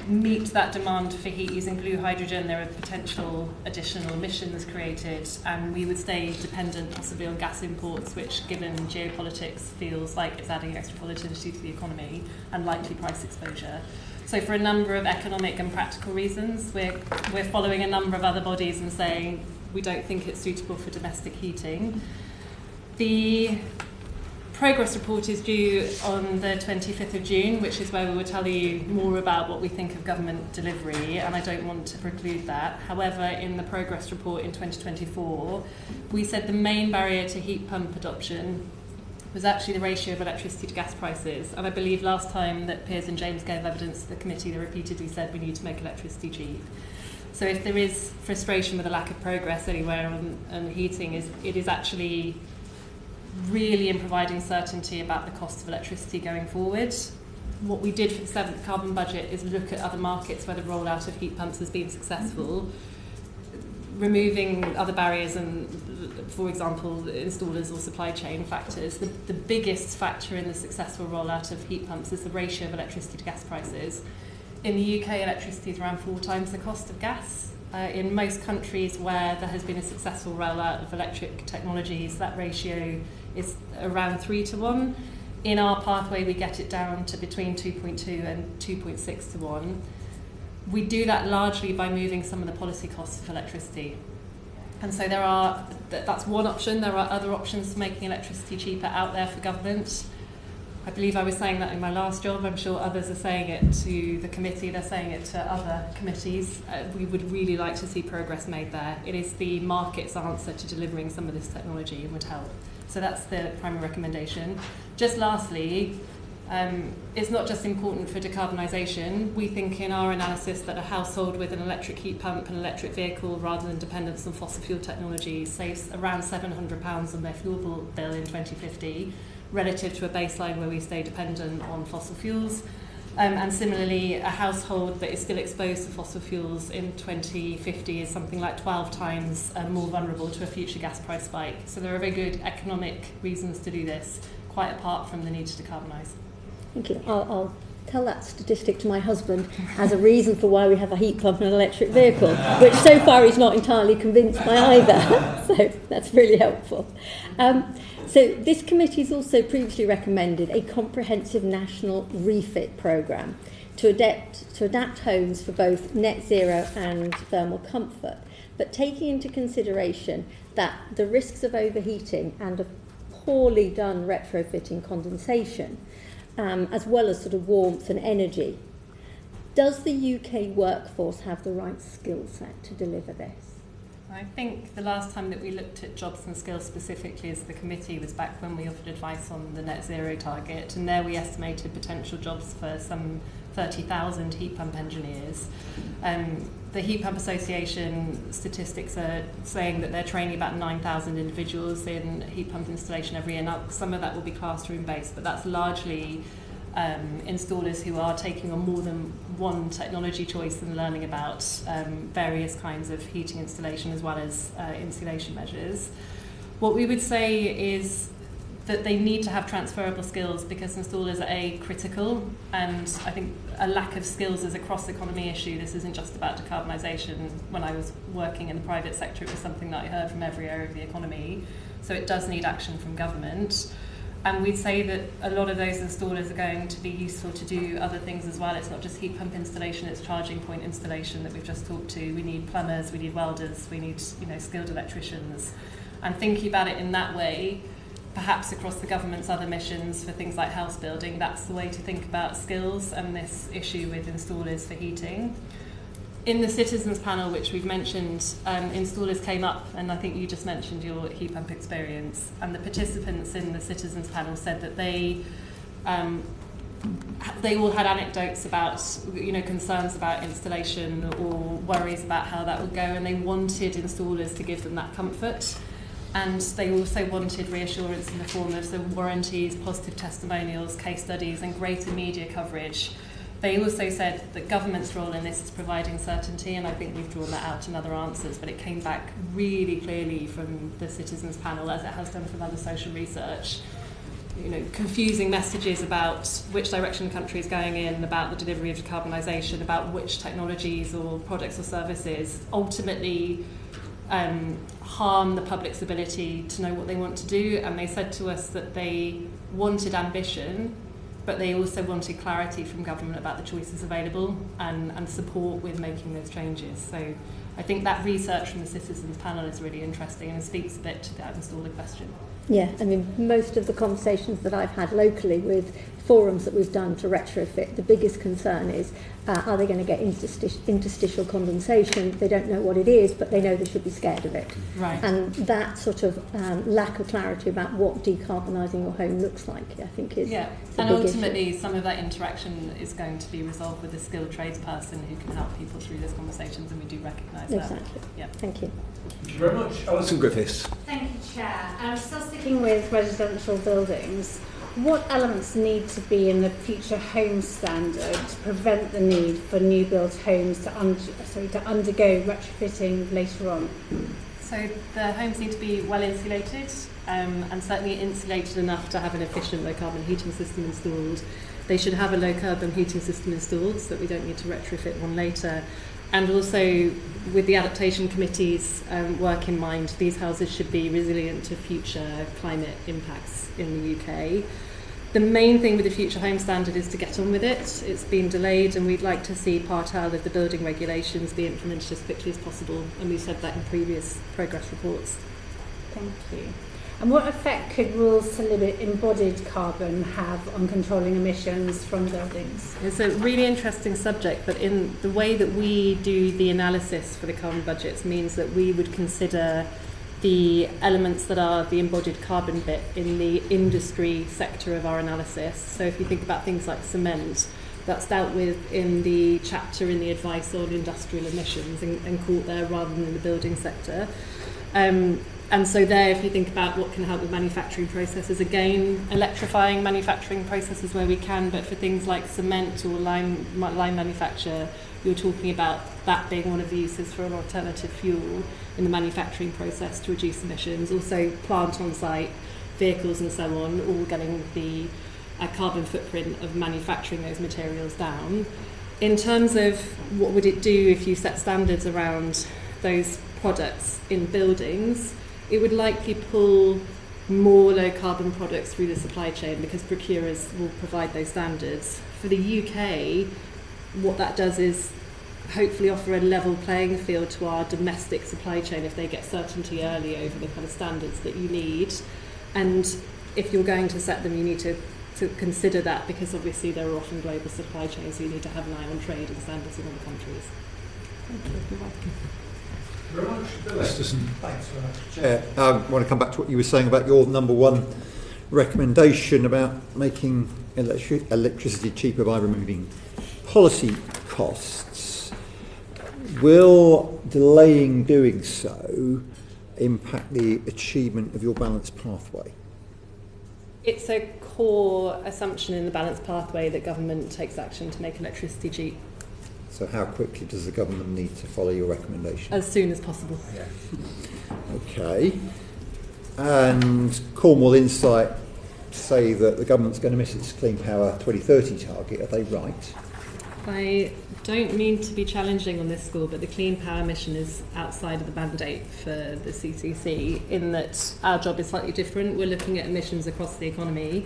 [SPEAKER 2] meet that demand for heat using blue hydrogen, there are potential additional emissions created, and we would stay dependent possibly on gas imports, which, given geopolitics, feels like it's adding extra volatility to the economy and likely price exposure. So for a number of economic and practical reasons, we're following a number of other bodies and saying we don't think it's suitable for domestic heating. The progress report is due on the 25th of June, which is where we will tell you more about what we think of government delivery, and I don't want to preclude that. However, in the progress report in 2024, we said the main barrier to heat pump adoption was actually the ratio of electricity to gas prices. And I believe last time that Piers and James gave evidence to the committee, they repeatedly said we need to make electricity cheap. So if there is frustration with a lack of progress anywhere on heating, it is actually really in providing certainty about the cost of electricity going forward. What we did for the 7th carbon budget is look at other markets where the rollout of heat pumps has been successful, removing other barriers and, for example, installers or supply chain factors. The biggest factor in the successful rollout of heat pumps is the ratio of electricity to gas prices. In the UK, electricity is around 4 times the cost of gas. In most countries where there has been a successful rollout of electric technologies, that ratio is around 3 to 1. In our pathway, we get it down to between 2.2 and 2.6 to 1. We do that largely by moving some of the policy costs of electricity. And so that's one option. There are other options for making electricity cheaper out there for government. I believe I was saying that in my last job. I'm sure others are saying it to the committee. They're saying it to other committees. We would really like to see progress made there. It is the market's answer to delivering some of this technology and would help. So that's the primary recommendation. Just lastly, it's not just important for decarbonisation. We think in our analysis that a household with an electric heat pump and electric vehicle, rather than dependence on fossil fuel technology, saves around £700 on their fuel bill in 2050, relative to a baseline where we stay dependent on fossil fuels. And similarly, a household that is still exposed to fossil fuels in 2050 is something like 12 times more vulnerable to a future gas price spike. So there are very good economic reasons to do this, quite apart from the need to decarbonise.
[SPEAKER 8] Thank you. I'll tell that statistic to my husband as a reason for why we have a heat pump and an electric vehicle, which so far he's not entirely convinced by either. So that's really helpful. So this committee has also previously recommended a comprehensive national refit programme to adapt homes for both net zero and thermal comfort, but taking into consideration that the risks of overheating and of poorly done retrofitting condensation, as well as sort of warmth and energy. Does the UK workforce have the right skill set to deliver this?
[SPEAKER 2] I think the last time that we looked at jobs and skills specifically as the committee was back when we offered advice on the net zero target, and there we estimated potential jobs for some 30,000 heat pump engineers. The Heat Pump Association statistics are saying that they're training about 9,000 individuals in heat pump installation every year. Now, some of that will be classroom based, but that's largely installers who are taking on more than one technology choice and learning about various kinds of heating installation as well as insulation measures. What we would say is that they need to have transferable skills because installers are critical, and I think a lack of skills is a cross-economy issue. This isn't just about decarbonisation. When I was working in the private sector, it was something that I heard from every area of the economy. So it does need action from government. And we'd say that a lot of those installers are going to be useful to do other things as well. It's not just heat pump installation, it's charging point installation that we've just talked to. We need plumbers, we need welders, we need skilled electricians. And thinking about it in that way, perhaps across the government's other missions for things like house building, that's the way to think about skills and this issue with installers for heating. In the citizens panel, which we've mentioned, installers came up, and I think you just mentioned your heat pump experience, and the participants in the citizens panel said that they all had anecdotes about concerns about installation or worries about how that would go, and they wanted installers to give them that comfort. And they also wanted reassurance in the form of some warranties, positive testimonials, case studies, and greater media coverage. They also said that government's role in this is providing certainty, and I think we've drawn that out in other answers, but it came back really clearly from the citizens panel, as it has done from other social research. Confusing messages about which direction the country is going in, about the delivery of decarbonisation, about which technologies or products or services ultimately harm the public's ability to know what they want to do. And they said to us that they wanted ambition, but they also wanted clarity from government about the choices available and support with making those changes. So I think that research from the citizens panel is really interesting and speaks a bit to that installer question.
[SPEAKER 8] Yeah, I mean, most of the conversations that I've had locally with forums that we've done to retrofit, the biggest concern is, are they going to get interstitial condensation? They don't know what it is, but they know they should be scared of it.
[SPEAKER 2] Right.
[SPEAKER 8] And that sort of lack of clarity about what decarbonising your home looks like, I think is
[SPEAKER 2] and ultimately issue. Some of that interaction is going to be resolved with a skilled tradesperson who can help people through those conversations, and we do recognise that.
[SPEAKER 8] Exactly.
[SPEAKER 2] Yeah.
[SPEAKER 8] Thank you.
[SPEAKER 1] Thank you very much. Alison Griffiths.
[SPEAKER 9] Thank you, Chair. Still sticking with residential buildings, what elements need to be in the future home standard to prevent the need for new built homes to undergo retrofitting later on?
[SPEAKER 2] So the homes need to be well insulated and certainly insulated enough to have an efficient low carbon heating system installed. They should have a low carbon heating system installed so that we don't need to retrofit one later. And also, with the adaptation committee's work in mind, these houses should be resilient to future climate impacts in the UK. The main thing with the future home standard is to get on with it. It's been delayed, and we'd like to see Part L of the building regulations be implemented as quickly as possible, and we've said that in previous progress reports.
[SPEAKER 9] Thank you. And what effect could rules to limit embodied carbon have on controlling emissions from buildings?
[SPEAKER 2] It's a really interesting subject, but in the way that we do the analysis for the carbon budgets means that we would consider the elements that are the embodied carbon bit in the industry sector of our analysis. So if you think about things like cement, that's dealt with in the chapter in the advice on industrial emissions and caught there rather than in the building sector. And so there, if you think about what can help with manufacturing processes, again, electrifying manufacturing processes where we can, but for things like cement or lime manufacture, you're talking about that being one of the uses for an alternative fuel in the manufacturing process to reduce emissions. Also plant on site, vehicles and so on, all getting the carbon footprint of manufacturing those materials down. In terms of what would it do if you set standards around those products in buildings, it would likely pull more low carbon products through the supply chain because procurers will provide those standards. For the UK, what that does is hopefully offer a level playing field to our domestic supply chain if they get certainty early over the kind of standards that you need. And if you're going to set them, you need to consider that, because obviously there are often global supply chains, so you need to have an eye on trade and standards in other countries. Thank you. You're welcome.
[SPEAKER 1] Very much. Bill Esterson.
[SPEAKER 10] Thanks very much, Chair. I want to come back to what you were saying about your number one recommendation about making electricity cheaper by removing policy costs. Will delaying doing so impact the achievement of your balanced pathway?
[SPEAKER 2] It's a core assumption in the balanced pathway that government takes action to make electricity cheap.
[SPEAKER 10] So how quickly does the government need to follow your recommendation?
[SPEAKER 2] As soon as possible.
[SPEAKER 10] Yeah. Okay. And Cornwall Insight say that the government's going to miss its Clean Power 2030 target. Are they right?
[SPEAKER 2] I don't mean to be challenging on this score, but the Clean Power mission is outside of the mandate for the CCC in that our job is slightly different. We're looking at emissions across the economy,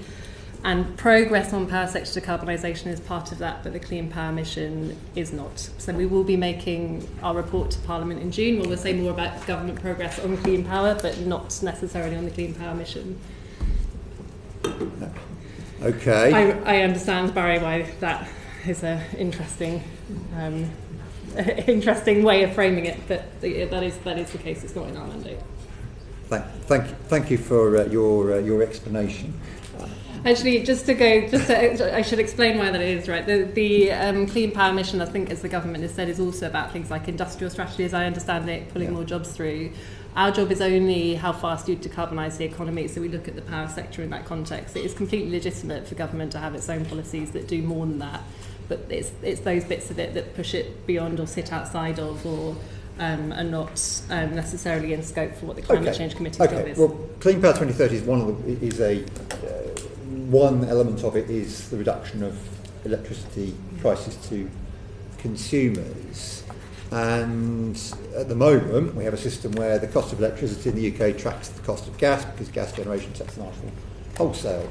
[SPEAKER 2] and progress on power sector decarbonisation is part of that, but the Clean Power mission is not. So we will be making our report to Parliament in June, where we'll say more about government progress on clean power, but not necessarily on the Clean Power mission.
[SPEAKER 10] Okay.
[SPEAKER 2] I understand, Barry, why that is an interesting way of framing it, but that is the case. It's not in our mandate.
[SPEAKER 10] Thank you for your explanation.
[SPEAKER 2] Actually, I should explain why that is, right. The Clean Power mission, I think, as the government has said, is also about things like industrial strategy, as I understand it, pulling more jobs through. Our job is only how fast you decarbonise the economy, so we look at the power sector in that context. It is completely legitimate for government to have its own policies that do more than that, but it's those bits of it that push it beyond or sit outside of or are not necessarily in scope for what the Climate Change Committee's job is.
[SPEAKER 10] Well, Clean Power 2030 is one element of it is the reduction of electricity prices to consumers. And at the moment, we have a system where the cost of electricity in the UK tracks the cost of gas, because gas generation sets the national wholesale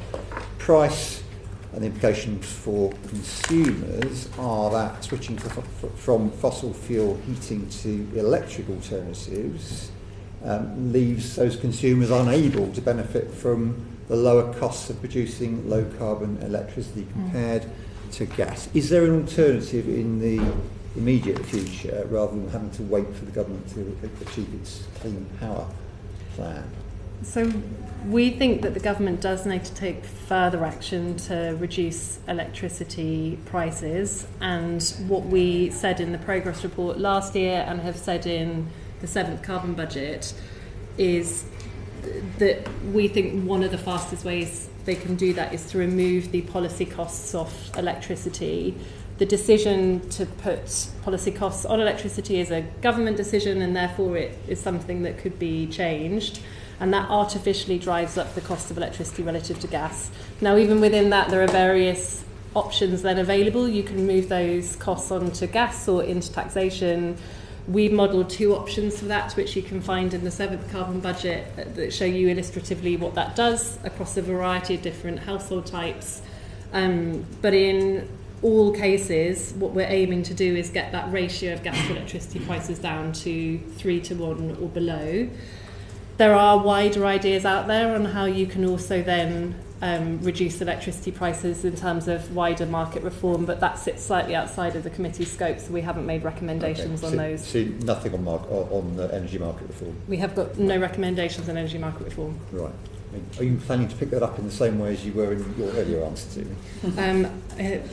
[SPEAKER 10] price. And the implications for consumers are that switching from fossil fuel heating to electric alternatives leaves those consumers unable to benefit from the lower costs of producing low carbon electricity compared to gas. Is there an alternative in the immediate future rather than having to wait for the government to achieve its clean power plan?
[SPEAKER 2] So we think that the government does need to take further action to reduce electricity prices, and what we said in the progress report last year and have said in the 7th carbon budget is that we think one of the fastest ways they can do that is to remove the policy costs off electricity. The decision to put policy costs on electricity is a government decision, and therefore it is something that could be changed, and that artificially drives up the cost of electricity relative to gas. Now, even within that, there are various options then available. You can move those costs onto gas or into taxation. We've modelled 2 options for that, which you can find in the 7th carbon budget, that show you illustratively what that does across a variety of different household types. But in all cases, what we're aiming to do is get that ratio of gas to electricity prices down to 3-to-1 or below. There are wider ideas out there on how you can also then reduce electricity prices in terms of wider market reform, but that sits slightly outside of the committee's scope, so we haven't made recommendations on those.
[SPEAKER 10] So nothing on the energy market reform?
[SPEAKER 2] We have got no recommendations on energy market reform.
[SPEAKER 10] Right. Are you planning to pick that up in the same way as you were in your earlier answer to me?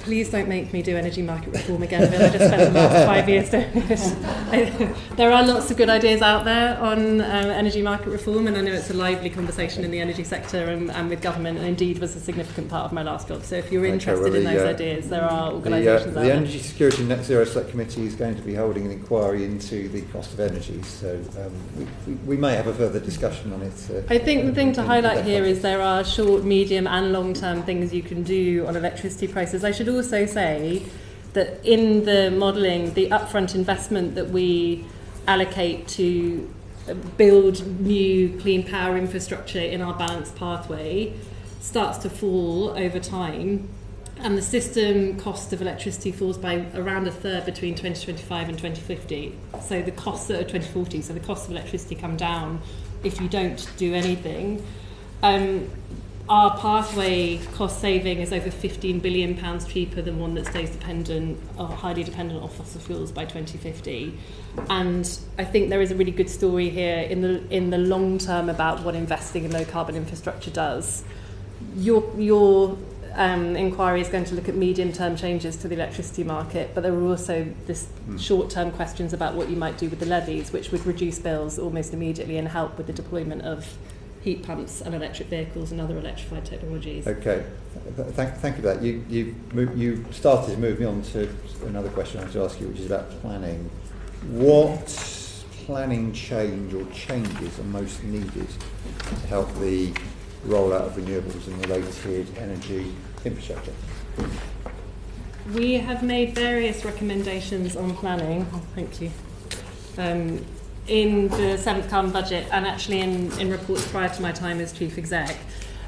[SPEAKER 2] Please don't make me do energy market reform again, Bill. I just spent the last 5 years doing it. There are lots of good ideas out there on energy market reform, and I know it's a lively conversation in the energy sector and with government, and indeed was a significant part of my last job. So if you're interested in those ideas, there are organisations out there.
[SPEAKER 10] The Energy Security and Net Zero Select Committee is going to be holding an inquiry into the cost of energy, so we may have a further discussion on it.
[SPEAKER 2] I think the thing to highlight here is there are short, medium and long-term things you can do on electricity prices. I should also say that in the modelling, the upfront investment that we allocate to build new clean power infrastructure in our balanced pathway starts to fall over time, and the system cost of electricity falls by around a third between 2025 and 2050. So the costs are 2040, so the costs of electricity come down if you don't do anything. Our pathway cost saving is over £15 billion cheaper than one that stays dependent or highly dependent on fossil fuels by 2050. And I think there is a really good story here in the long term about what investing in low carbon infrastructure does. Your inquiry is going to look at medium term changes to the electricity market, but there are also this short term questions about what you might do with the levies, which would reduce bills almost immediately and help with the deployment of heat pumps and electric vehicles and other electrified technologies.
[SPEAKER 10] Okay, thank you for that. You started to move me on to another question I want to ask you, which is about planning. What planning change or changes are most needed to help the rollout of renewables and related energy infrastructure?
[SPEAKER 2] We have made various recommendations on planning. Oh, thank you. In the 7th carbon budget and actually in reports prior to my time as Chief Exec.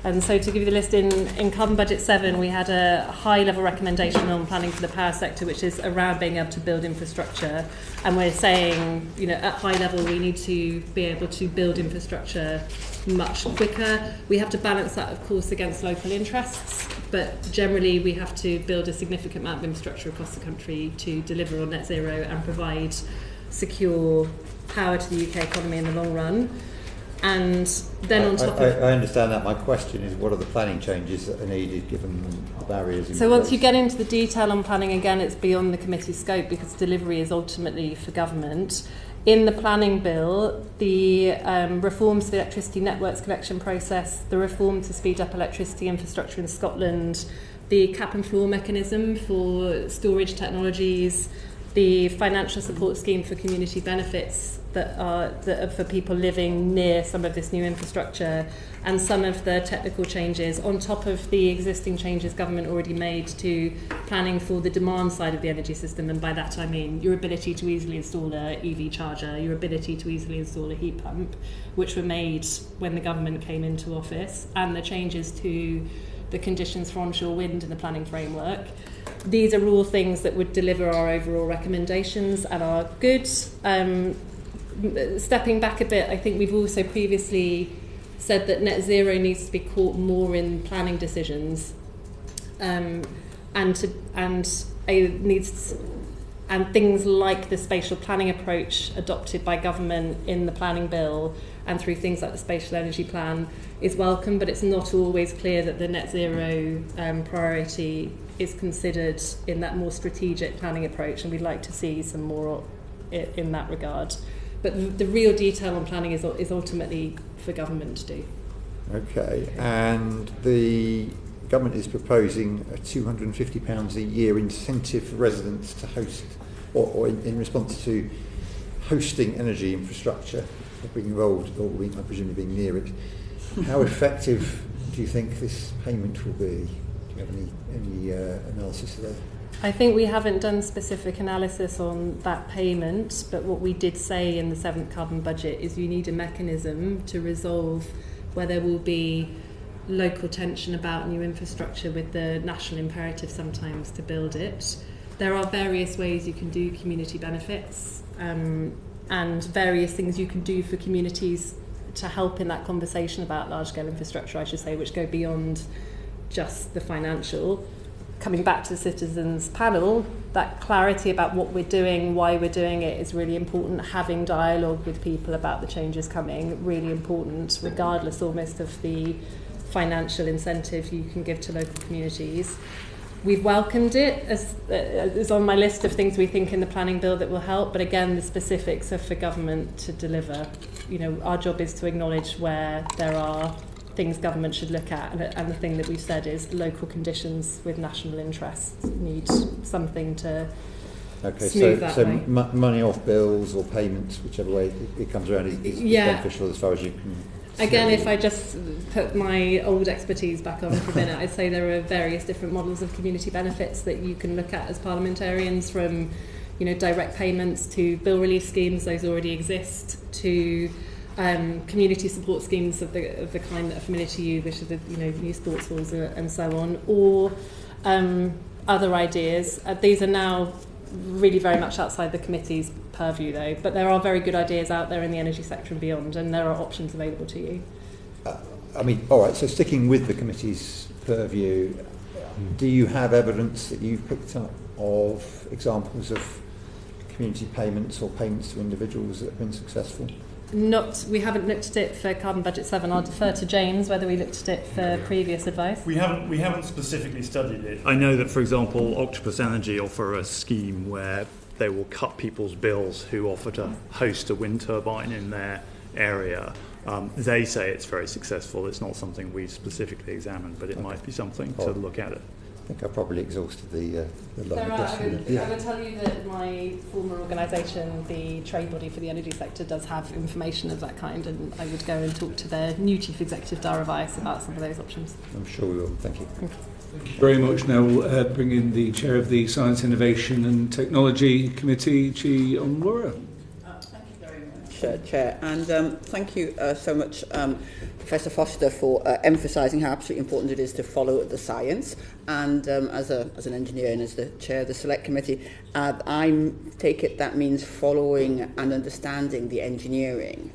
[SPEAKER 2] And so to give you the list, in Carbon Budget 7 we had a high-level recommendation on planning for the power sector, which is around being able to build infrastructure. And we're saying, at high level we need to be able to build infrastructure much quicker. We have to balance that, of course, against local interests, but generally we have to build a significant amount of infrastructure across the country to deliver on net zero and provide secure power to the UK economy in the long run. And then on top of...
[SPEAKER 10] I understand that. My question is, what are the planning changes that are needed given the barriers in
[SPEAKER 2] So
[SPEAKER 10] place?
[SPEAKER 2] once you get into the detail on planning, again, it's beyond the committee's scope because delivery is ultimately for government. In the planning bill, the reforms to the electricity networks connection process, the reform to speed up electricity infrastructure in Scotland, the cap and floor mechanism for storage technologies, the financial support scheme for community benefits that are for people living near some of this new infrastructure, and some of the technical changes on top of the existing changes government already made to planning for the demand side of the energy system. And by that I mean your ability to easily install a EV charger, your ability to easily install a heat pump, which were made when the government came into office, and the changes to the conditions for onshore wind in the planning framework. These are all things that would deliver our overall recommendations and are good. Stepping back a bit, I think we've also previously said that net zero needs to be caught more in planning decisions, and things like the spatial planning approach adopted by government in the planning bill and through things like the spatial energy plan is welcome, but it's not always clear that the net zero priority is considered in that more strategic planning approach, and we'd like to see some more in that regard. But the real detail on planning is ultimately for government to do.
[SPEAKER 10] Okay, and the government is proposing a £250 a year incentive for residents to host, or in response to hosting energy infrastructure, being involved, or I presume being near it. How effective do you think this payment will be? Do you have any analysis of that?
[SPEAKER 2] I think we haven't done specific analysis on that payment, but what we did say in the 7th carbon budget is you need a mechanism to resolve where there will be local tension about new infrastructure with the national imperative sometimes to build it. There are various ways you can do community benefits and various things you can do for communities to help in that conversation about large-scale infrastructure, I should say, which go beyond just the financial. Coming back to the citizens panel, that clarity about what we're doing, why we're doing it is really important. Having dialogue with people about the changes coming, really important, regardless almost of the financial incentive you can give to local communities. We've welcomed it as on my list of things we think in the planning bill that will help, but again, the specifics are for government to deliver. Our job is to acknowledge where there are things government should look at, and the thing that we've said is local conditions with national interests need something to smooth that way.
[SPEAKER 10] Money off bills or payments, whichever way it comes around, is beneficial as far as you can.
[SPEAKER 2] Again, if I just put my old expertise back on for a minute, I'd say there are various different models of community benefits that you can look at as parliamentarians, from direct payments to bill relief schemes, those already exist, to community support schemes of the kind that are familiar to you, which are the new sports halls and so on, or other ideas. These are now really very much outside the committee's purview, though, but there are very good ideas out there in the energy sector and beyond, and there are options available to you.
[SPEAKER 10] All right, so sticking with the committee's purview, do you have evidence that you've picked up of examples of community payments or payments to individuals that have been successful?
[SPEAKER 2] We haven't looked at it for Carbon Budget 7. I'll defer to James whether we looked at it for previous advice.
[SPEAKER 4] We haven't specifically studied it. I know that, for example, Octopus Energy offer a scheme where they will cut people's bills who offer to host a wind turbine in their area. They say it's very successful. It's not something we specifically examined, but it might be something to look at it.
[SPEAKER 10] I think I probably exhausted the line of
[SPEAKER 2] I
[SPEAKER 10] questioning.
[SPEAKER 2] would tell you that my former organisation, the trade body for the energy sector, does have information of that kind, and I would go and talk to their new chief executive, Dara Weiss, about some of those options.
[SPEAKER 10] I'm sure we will. Thank you.
[SPEAKER 1] Thank you very much. Now we'll bring in the chair of the Science, Innovation and Technology Committee, Chi Onwara.
[SPEAKER 11] Thank you very much, Chair, and thank you so much, Professor Forster, for emphasising how absolutely important it is to follow the science. And as an engineer and as the chair of the Select Committee, I take it that means following and understanding the engineering,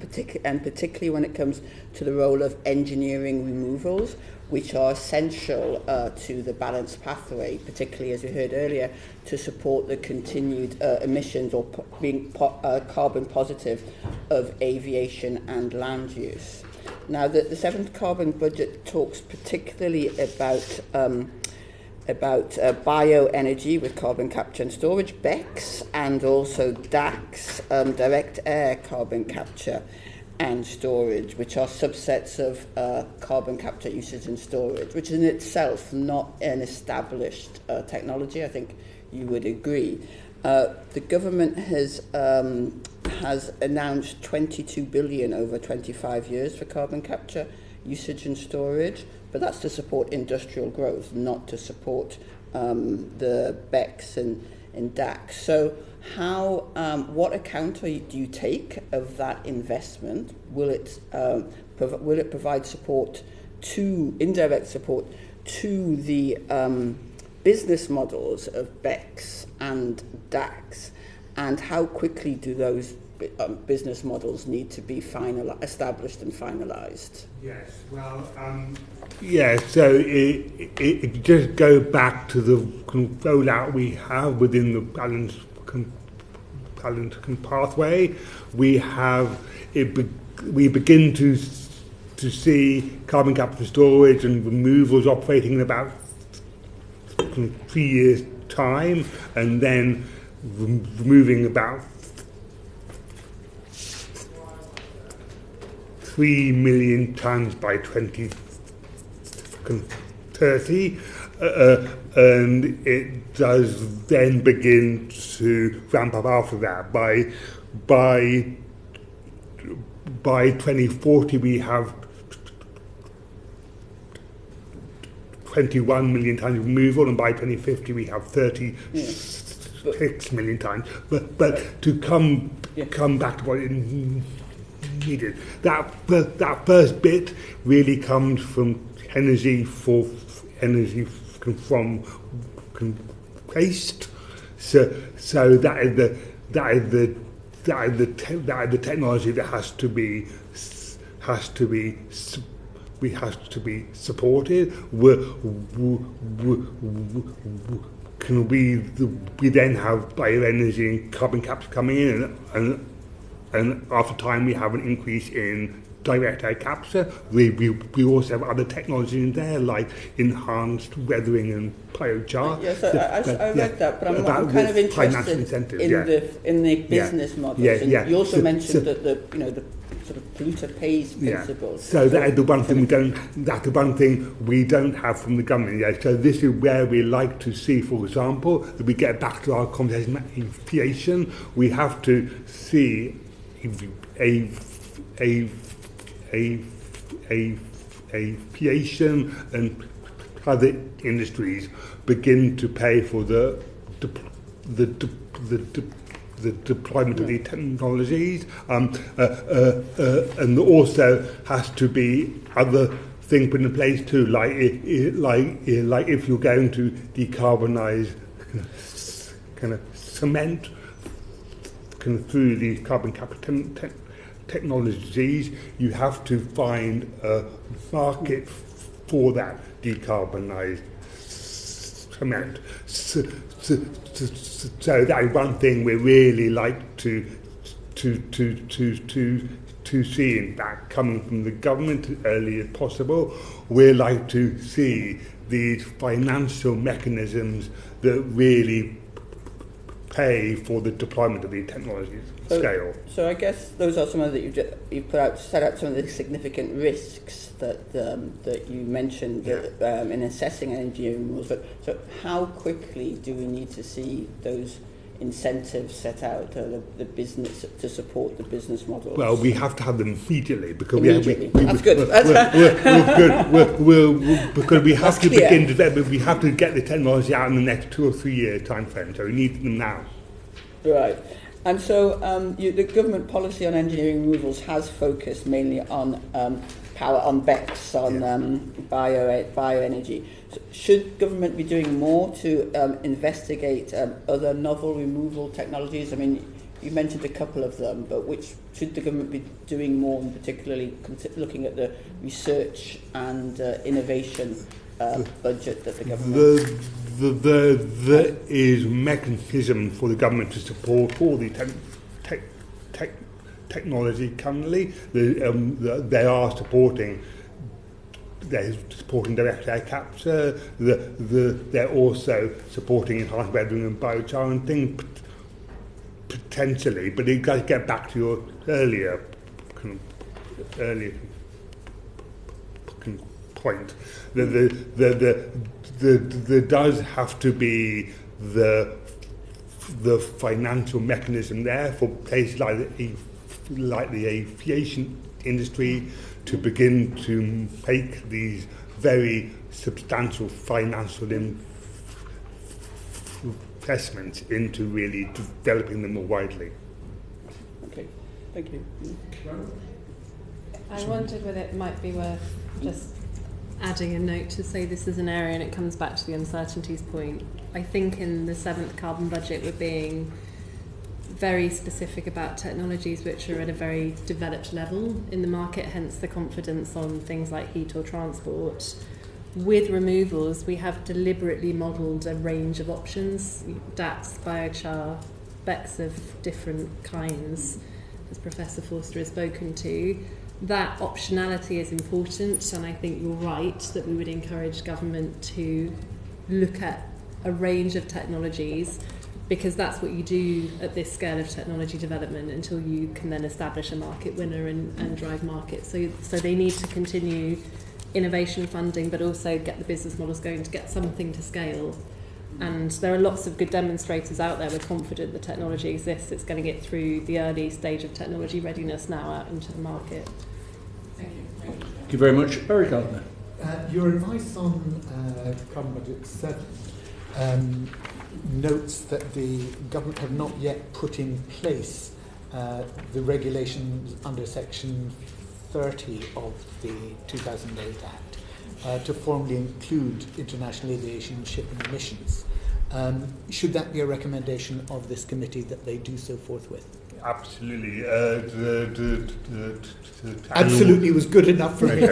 [SPEAKER 11] particularly when it comes to the role of engineering removals, which are essential to the balanced pathway, particularly, as we heard earlier, to support the continued emissions or being carbon positive of aviation and land use. Now, the seventh carbon budget talks particularly about bioenergy with carbon capture and storage, BECCS, and also DACS, direct air carbon capture and storage, which are subsets of carbon capture, usage and storage, which is in itself not an established technology. I think you would agree. The government has announced 22 billion over 25 years for carbon capture, usage and storage, but that's to support industrial growth, not to support the BECCS and DACS. So what account do you take of that investment? Will it provide support indirect support to the business models of BECCS and DACS, and how quickly do those business models need to be established and finalised?
[SPEAKER 3] Yes, well, so it just go back to the rollout we have within the balanced pathway. We begin to see carbon capture, storage and removals operating in about 3 years' time, and then removing about 3 million tonnes by 2030, and it does then begin to ramp up after that. By 2040, we have 21 million tonnes removal, and by 2050 we have 36 million tonnes. But to come back to what it needed, that first bit really comes from energy from waste. So that is the technology that has to be supported. We then have bioenergy and carbon capture coming in, and after time we have an increase in direct air capture. We also have other technology in there, like enhanced weathering and biochar.
[SPEAKER 11] Yes, I read that, but I'm kind of interested in the business models. You also mentioned that the sort of polluter pays principles.
[SPEAKER 3] So that is the one thing we don't have from the government yet. So this is where we like to see, for example, that we get back to our conversation about aviation. We have to see aviation and other industries begin to pay for the deployment of these technologies, and also has to be other things put in place too, like if you're going to decarbonise kind of cement through these carbon capture technologies, you have to find a market for that decarbonised cement. So that is one thing we really like to see, in fact, coming from the government as early as possible. We like to see these financial mechanisms that really pay for the deployment of the technology scale.
[SPEAKER 11] So I guess those are some of you've set out some of the significant risks that you mentioned in assessing engineering rules. So how quickly do we need to see those incentives set out the business to support the business model?
[SPEAKER 3] Well, we have to have them immediately because
[SPEAKER 11] That's good.
[SPEAKER 3] Because we have
[SPEAKER 11] That's
[SPEAKER 3] to
[SPEAKER 11] clear.
[SPEAKER 3] we have to get the technology out in the next 2 or 3 year time frame. So we need them now.
[SPEAKER 11] Right. And so the government policy on engineering removals has focused mainly on power, on BECCS, on bioenergy. So should government be doing more to investigate other novel removal technologies? I mean, you mentioned a couple of them, but which should the government be doing more, and particularly looking at the research and innovation budget that the government...
[SPEAKER 3] There is a mechanism for the government to support all the technology currently. They are supporting. They're supporting direct air capture. They're also supporting enhanced weathering and biochar and things potentially. But you've got to get back to your earlier point. There does have to be the financial mechanism there for places like the aviation industry to begin to make these very substantial financial investments into really developing them more widely.
[SPEAKER 11] Okay, thank you.
[SPEAKER 2] I wondered whether it might be worth just adding a note to say this is an area, and it comes back to the uncertainties point. I think in the 7th carbon budget we're being very specific about technologies which are at a very developed level in the market, hence the confidence on things like heat or transport. With removals, we have deliberately modelled a range of options, DATs, biochar, BECCS of different kinds, as Professor Forster has spoken to. That optionality is important, and I think you're right that we would encourage government to look at a range of technologies, because that's what you do at this scale of technology development until you can then establish a market winner and drive markets. So they need to continue innovation funding, but also get the business models going to get something to scale. And there are lots of good demonstrators out there. We're confident the technology exists. It's getting it through the early stage of technology readiness now out into the market.
[SPEAKER 1] Thank you very much. Barry Gardner.
[SPEAKER 6] Your advice on carbon budget 7 notes that the government have not yet put in place the regulations under Section 30 of the 2008 Act to formally include international aviation shipping emissions. Should that be a recommendation of this committee that they do so forthwith?
[SPEAKER 3] Absolutely.
[SPEAKER 6] Absolutely was good enough for me.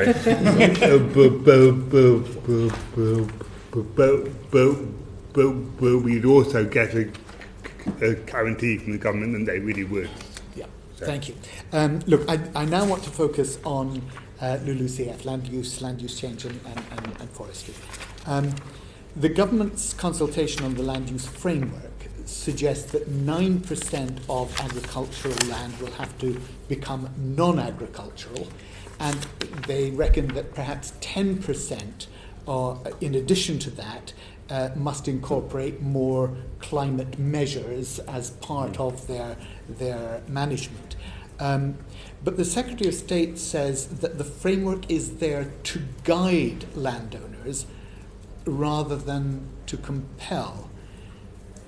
[SPEAKER 3] But we'd also get a guarantee from the government, and they really would.
[SPEAKER 6] Yeah, so. Thank you. Look, I now want to focus on LULUCF, land use change and forestry. The government's consultation on the land use framework suggests that 9% of agricultural land will have to become non-agricultural, and they reckon that perhaps 10%, in addition to that, must incorporate more climate measures as part of their management. But the Secretary of State says that the framework is there to guide landowners rather than to compel.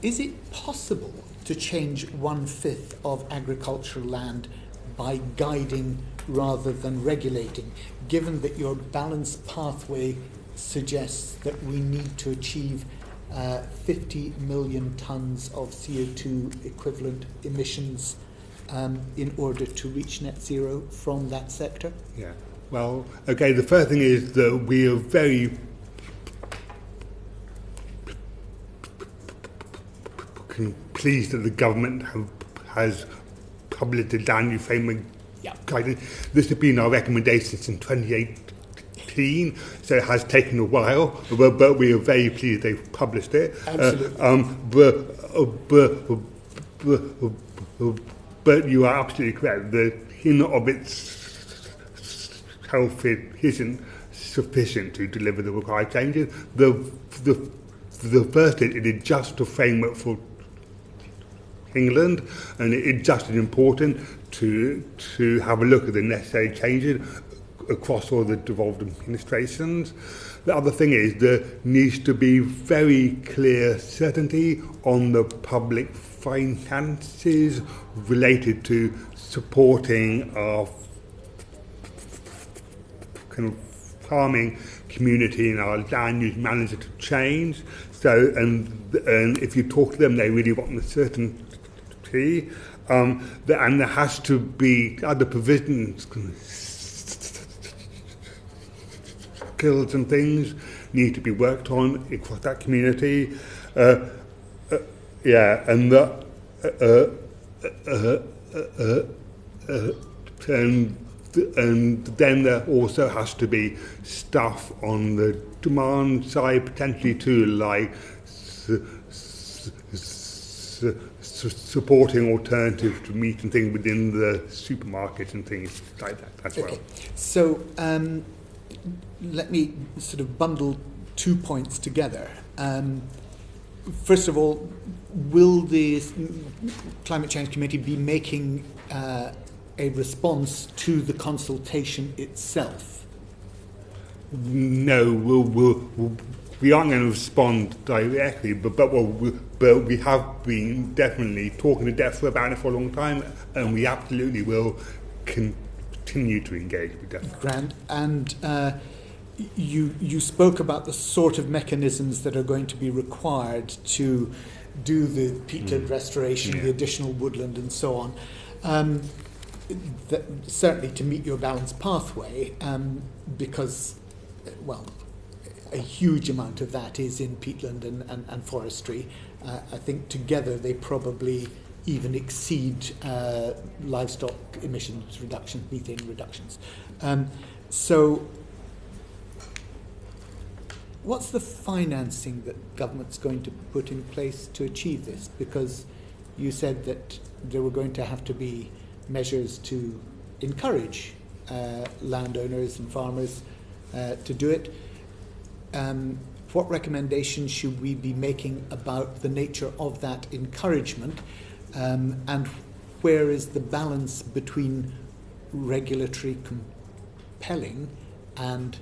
[SPEAKER 6] Is it possible to change 1/5 of agricultural land by guiding rather than regulating, given that your balanced pathway suggests that we need to achieve 50 million tonnes of CO2 equivalent emissions in order to reach net zero from that sector?
[SPEAKER 3] Yeah. Well, okay, the first thing is that we are very pleased that the government has published the land use framework guidance. This has been our recommendation since 2018. 2017, so it has taken a while, but we are very pleased they've published it.
[SPEAKER 6] Absolutely.
[SPEAKER 3] But you are absolutely correct. The in of itself it isn't sufficient to deliver the required changes. The first is it adjusts the framework for England, and it's just as important to have a look at the necessary changes across all the devolved administrations. The other thing is there needs to be very clear certainty on the public finances related to supporting our kind of farming community and our land use manager to change. So, and if you talk to them, they really want the certainty. And there has to be other provisions, skills and things need to be worked on across that community. And then there also has to be stuff on the demand side, potentially too, like supporting alternatives to meat and things within the supermarkets and things like that as well.
[SPEAKER 6] So let me sort of bundle 2 points together. First of all, will the Climate Change Committee be making a response to the consultation itself?
[SPEAKER 3] No, we aren't going to respond directly, but we have been definitely talking to DEFRA about it for a long time, and we absolutely will continue to engage with DEFRA.
[SPEAKER 6] Grand. And you spoke about the sort of mechanisms that are going to be required to do the peatland restoration, the additional woodland and so on. Certainly to meet your balanced pathway, because, well, a huge amount of that is in peatland and forestry. I think together they probably even exceed livestock emissions reductions, methane reductions. So what's the financing that government's going to put in place to achieve this? Because you said that there were going to have to be measures to encourage landowners and farmers to do it. What recommendations should we be making about the nature of that encouragement, and where is the balance between regulatory compelling and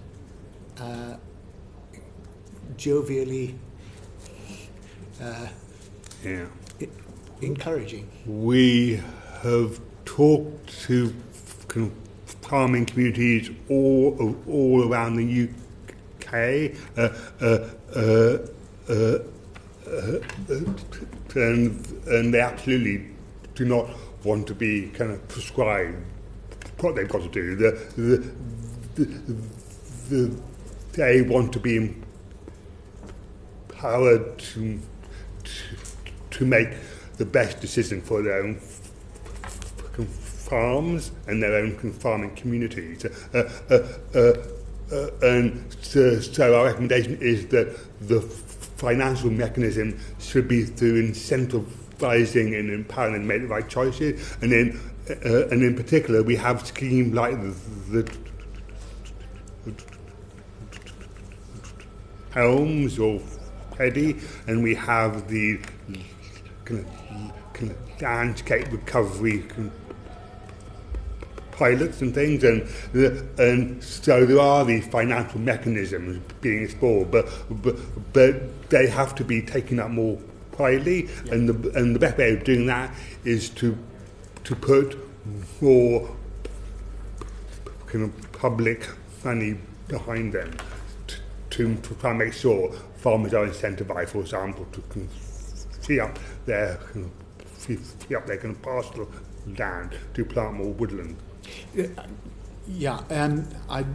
[SPEAKER 6] jovially encouraging?
[SPEAKER 3] We have talked to farming communities all around the UK, and they absolutely do not want to be kind of prescribed what they've got to do. They want to be empowered to make the best decision for their own farms and their own farming communities. And so our recommendation is that the financial mechanism should be through incentivising and empowering them to make the right choices. And in particular, we have schemes like the Helms or Ready, and we have the kind of landscape recovery pilots and things, and so there are these financial mechanisms being explored, but they have to be taken up more widely, and the best way of doing that is to put more kind of public money behind them to try and make sure farmers are incentivised, for example, to free up their kind of pastoral land to plant more woodland.
[SPEAKER 6] I'd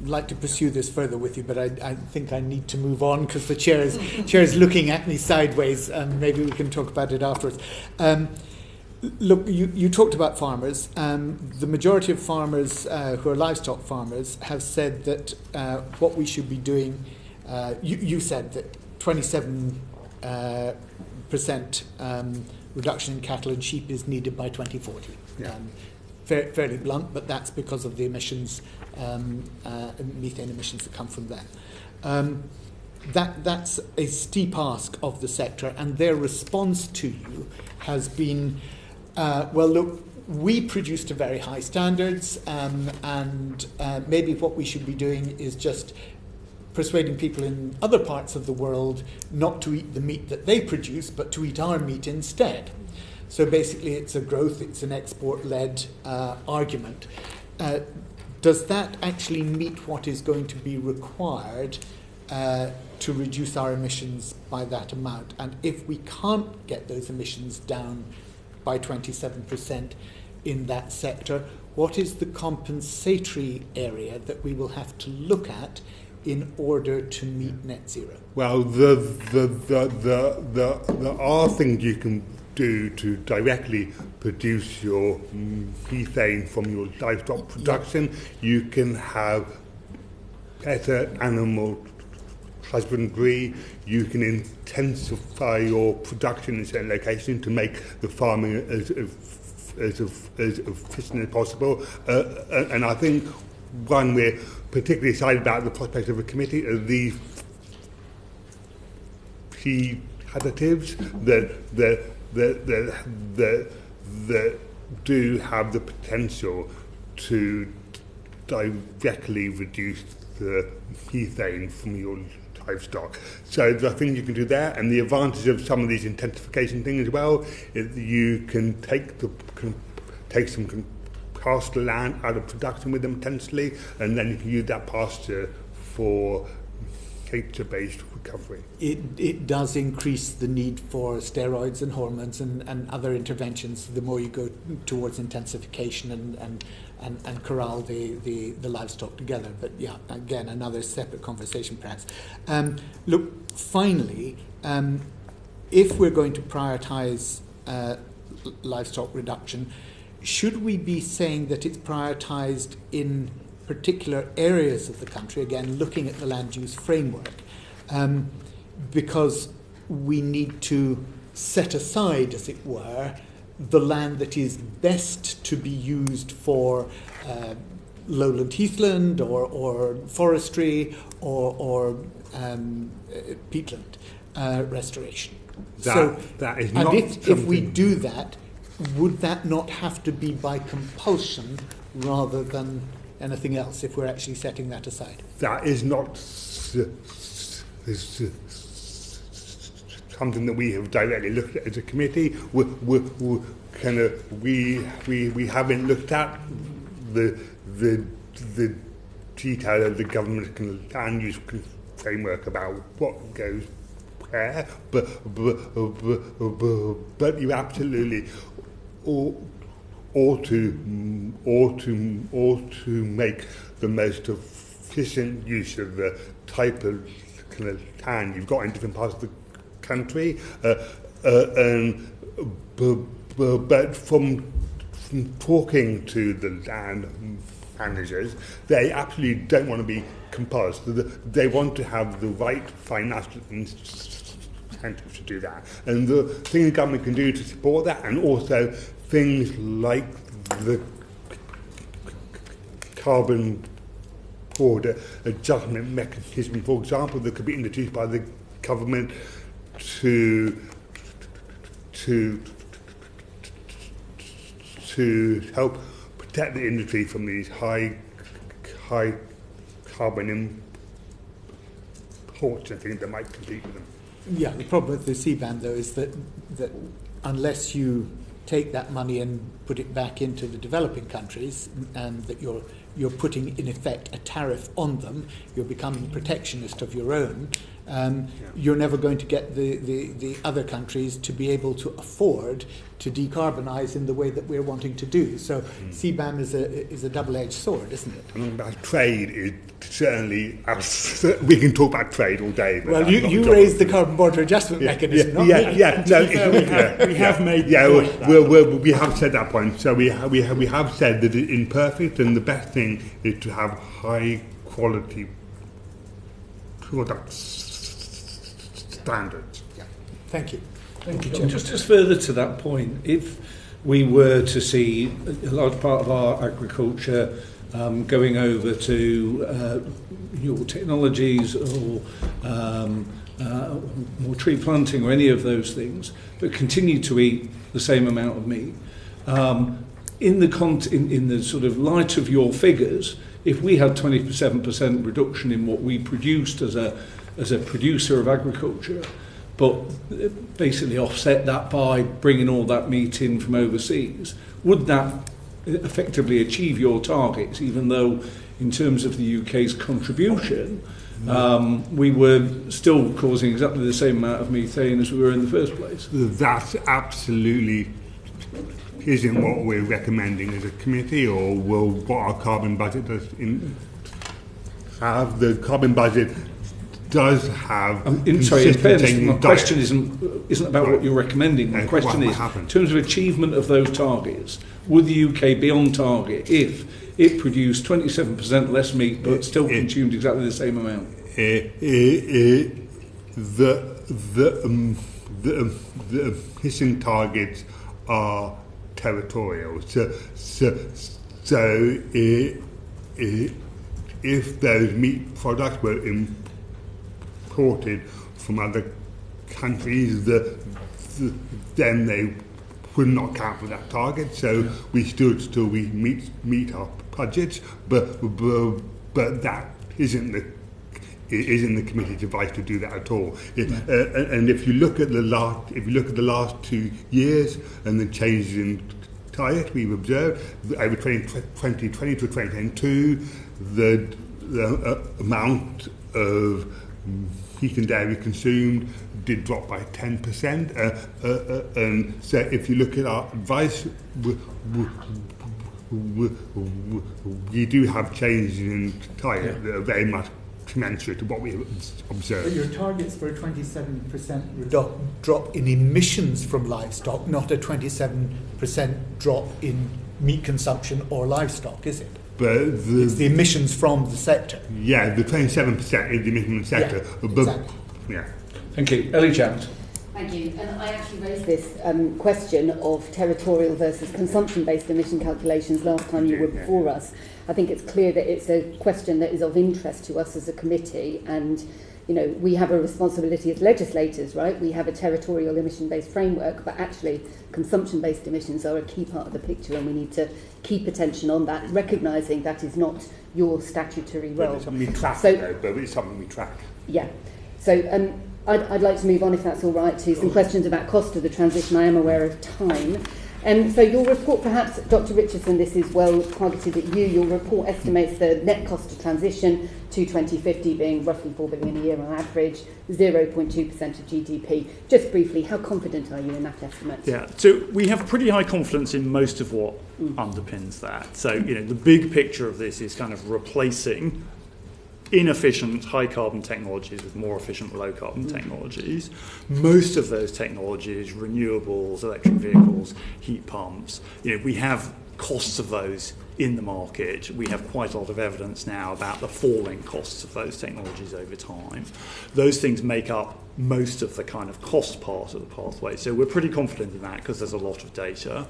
[SPEAKER 6] like to pursue this further with you, but I think I need to move on because the chair is looking at me sideways. Maybe we can talk about it afterwards. Look, you talked about farmers. The majority of farmers who are livestock farmers have said that what we should be doing, you said that 27% reduction in cattle and sheep is needed by 2040.
[SPEAKER 3] Yeah.
[SPEAKER 6] Fairly blunt, but that's because of the emissions, methane emissions that come from that. That's a steep ask of the sector, and their response to you has been, well, look, we produce to very high standards, and maybe what we should be doing is just persuading people in other parts of the world not to eat the meat that they produce, but to eat our meat instead. So basically it's an export-led argument. Does that actually meet what is going to be required to reduce our emissions by that amount? And if we can't get those emissions down by 27% in that sector, what is the compensatory area that we will have to look at in order to meet net zero?
[SPEAKER 3] Well, there are things you can do to directly produce your methane from your livestock production. You can have better animal husbandry. You can intensify your production in certain locations to make the farming as efficient as possible. And I think one we're particularly excited about the prospect of a committee are the key additives that do have the potential to directly reduce the methane from your livestock. So there are things you can do there, and the advantage of some of these intensification things as well is that you can take some pasture land out of production with them intensely, and then you can use that pasture for nature-based recovery.
[SPEAKER 6] It does increase the need for steroids and hormones and other interventions the more you go towards intensification and corral the livestock together. But yeah, again, another separate conversation perhaps. Look, finally, if we're going to prioritise livestock reduction, should we be saying that it's prioritised in particular areas of the country, again looking at the land use framework, because we need to set aside, as it were, the land that is best to be used for lowland heathland or forestry or peatland restoration.
[SPEAKER 3] That is not.
[SPEAKER 6] And if we do that, would that not have to be by compulsion rather than anything else if we're actually setting that aside?
[SPEAKER 3] That is not something that we have directly looked at as a committee. We haven't looked at the detail of the government land use framework about what goes where, but you absolutely ought to make the most efficient use of the type of land you've got in different parts of the country, but from talking to the land managers, they absolutely don't want to be compulsed. They want to have the right financial incentives to do that, and the thing the government can do to support that, and also things like the carbon border adjustment mechanism, for example, that could be introduced by the government to help protect the industry from these high carbon imports and things that might compete with them.
[SPEAKER 6] Yeah, the problem with the CBAM though is that unless you take that money and put it back into the developing countries, and that you're you're putting in effect a tariff on them, you're becoming protectionist of your own, you're never going to get the other countries to be able to afford to decarbonise in the way that we're wanting to do. So CBAM is a double-edged sword, isn't it?
[SPEAKER 3] I mean, about trade is certainly, we can talk about trade all day. But
[SPEAKER 6] well, you raised the carbon border adjustment mechanism, not me.
[SPEAKER 4] We have made the point.
[SPEAKER 3] We have said that point. So we have said that it's imperfect, and the best thing is to have high quality products standards.
[SPEAKER 6] Yeah. Thank you.
[SPEAKER 1] Thank you, John. Just further to that point, if we were to see a large part of our agriculture going over to renewable technologies or more tree planting or any of those things, but continue to eat the same amount of meat, in the sort of light of your figures, if we had 27% reduction in what we produced as a producer of agriculture, but basically offset that by bringing all that meat in from overseas, would that effectively achieve your targets, even though in terms of the UK's contribution, we were still causing exactly the same amount of methane as we were in the first place?
[SPEAKER 3] That absolutely isn't what we're recommending as a committee, or what our carbon budget does have. The carbon budget does have.
[SPEAKER 1] In fairness, my question isn't about what you're recommending. My question is, in terms of achievement of those targets, would the UK be on target if it produced 27% less meat but still consumed exactly the same amount?
[SPEAKER 3] The hissing targets are territorial. So if those meat products were imported from other countries, then they would not count for that target. So we still meet our budgets, but that isn't the committee's advice to do that at all. And if you look at the last 2 years and the changes in diet we've observed over 2020 to 2022, the amount of meat and dairy consumed did drop by 10%. And so if you look at our advice, we do have changes in diet that are very much commensurate to what we observed.
[SPEAKER 6] But your target's for a 27% drop in emissions from livestock, not a 27% drop in meat consumption or livestock, is it?
[SPEAKER 3] But
[SPEAKER 6] it's the emissions from the sector.
[SPEAKER 3] Yeah, the 27% is the emissions from the sector.
[SPEAKER 6] Yeah, exactly.
[SPEAKER 3] Yeah.
[SPEAKER 1] Thank you. Ellie Jones.
[SPEAKER 12] Thank you. And I actually raised this question of territorial versus consumption-based emission calculations last time you were before us. I think it's clear that it's a question that is of interest to us as a committee, and you know, we have a responsibility as legislators, right? We have a territorial emission-based framework, but actually consumption-based emissions are a key part of the picture, and we need to keep attention on that, recognising that is not your statutory role.
[SPEAKER 3] But it's something we track, but it's something we track.
[SPEAKER 12] Yeah. So I'd like to move on, if that's all right, to some questions about cost of the transition. I am aware of time. So your report, perhaps, Dr. Richardson, this is well targeted at you. Your report estimates the net cost of transition to 2050 being roughly 4 billion a year on average, 0.2% of GDP. Just briefly, how confident are you in that estimate?
[SPEAKER 4] Yeah, so we have pretty high confidence in most of what underpins that. So, you know, the big picture of this is kind of replacing inefficient high-carbon technologies with more efficient low-carbon technologies. Most of those technologies, renewables, electric vehicles, heat pumps, you know, we have costs of those in the market. We have quite a lot of evidence now about the falling costs of those technologies over time. Those things make up most of the kind of cost part of the pathway. So we're pretty confident in that because there's a lot of data.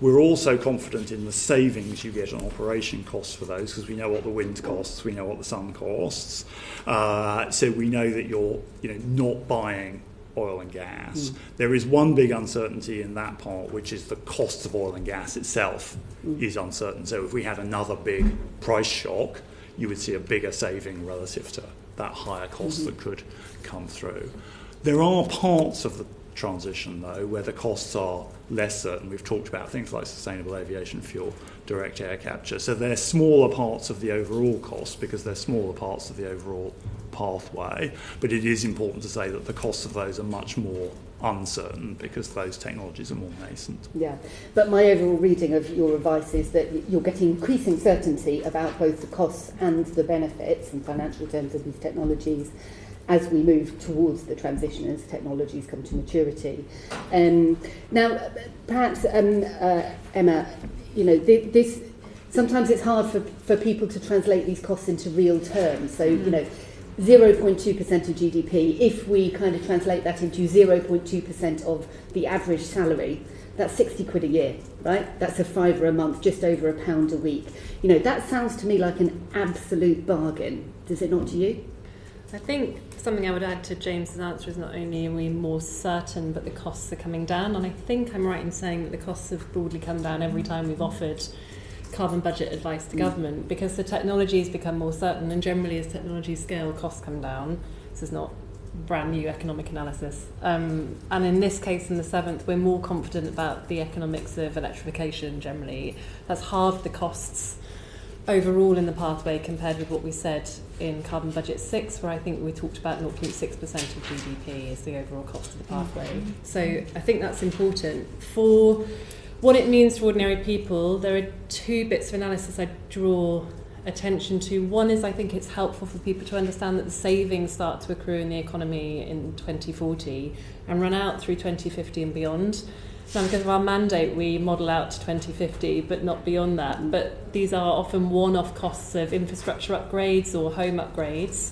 [SPEAKER 4] We're also confident in the savings you get on operation costs for those because we know what the wind costs, we know what the sun costs. So we know that you're not buying oil and gas. There is one big uncertainty in that part, which is the cost of oil and gas itself is uncertain. So if we had another big price shock, you would see a bigger saving relative to that higher cost that could come through. There are parts of the transition, though, where the costs are less certain. We've talked about things like sustainable aviation fuel, direct air capture. So they're smaller parts of the overall cost because they're smaller parts of the overall pathway. But it is important to say that the costs of those are much more uncertain because those technologies are more nascent.
[SPEAKER 12] Yeah, but my overall reading of your advice is that you're getting increasing certainty about both the costs and the benefits in financial terms of these technologies as we move towards the transition as technologies come to maturity. Now, perhaps, Emma, this sometimes it's hard for people to translate these costs into real terms. So, 0.2% of GDP, if we kind of translate that into 0.2% of the average salary, that's 60 quid a year, right? That's £5 a month, just over £1 a week. That sounds to me like an absolute bargain. Does it not to you?
[SPEAKER 2] I think something I would add to James's answer is not only are we more certain, but the costs are coming down. And I think I'm right in saying that the costs have broadly come down every time we've offered carbon budget advice to government, because the technologies become more certain, and generally as technologies scale, costs come down. This is not brand new economic analysis. And in this case, in the 7th, we're more confident about the economics of electrification generally. That's halved the costs overall in the pathway compared with what we said in Carbon Budget 6, where I think we talked about 0.6% of GDP is the overall cost of the pathway. So I think that's important. For what it means for ordinary people, there are two bits of analysis I draw attention to. One is I think it's helpful for people to understand that the savings start to accrue in the economy in 2040 and run out through 2050 and beyond. Now, because of our mandate, we model out to 2050, but not beyond that. But these are often one-off costs of infrastructure upgrades or home upgrades.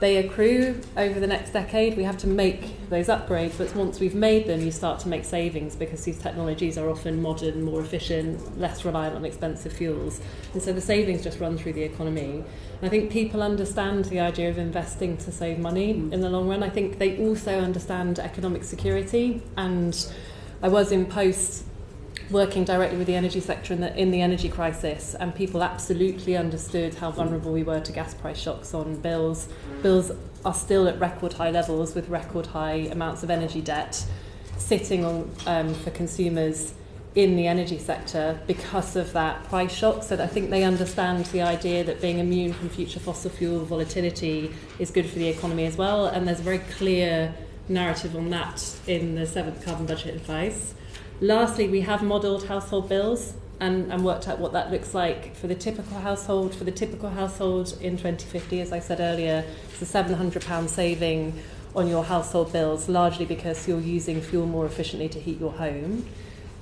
[SPEAKER 2] They accrue over the next decade. We have to make those upgrades, but once we've made them, you start to make savings because these technologies are often modern, more efficient, less reliant on expensive fuels. And so the savings just run through the economy. And I think people understand the idea of investing to save money in the long run. I think they also understand economic security, and I was in post working directly with the energy sector in the energy crisis, and people absolutely understood how vulnerable we were to gas price shocks on bills. Bills are still at record high levels with record high amounts of energy debt sitting on for consumers in the energy sector because of that price shock. So that I think they understand the idea that being immune from future fossil fuel volatility is good for the economy as well, and there's a very clear narrative on that in the 7th Carbon Budget Advice. Lastly, we have modelled household bills and worked out what that looks like for the typical household. For the typical household in 2050, as I said earlier, it's a £700 saving on your household bills, largely because you're using fuel more efficiently to heat your home.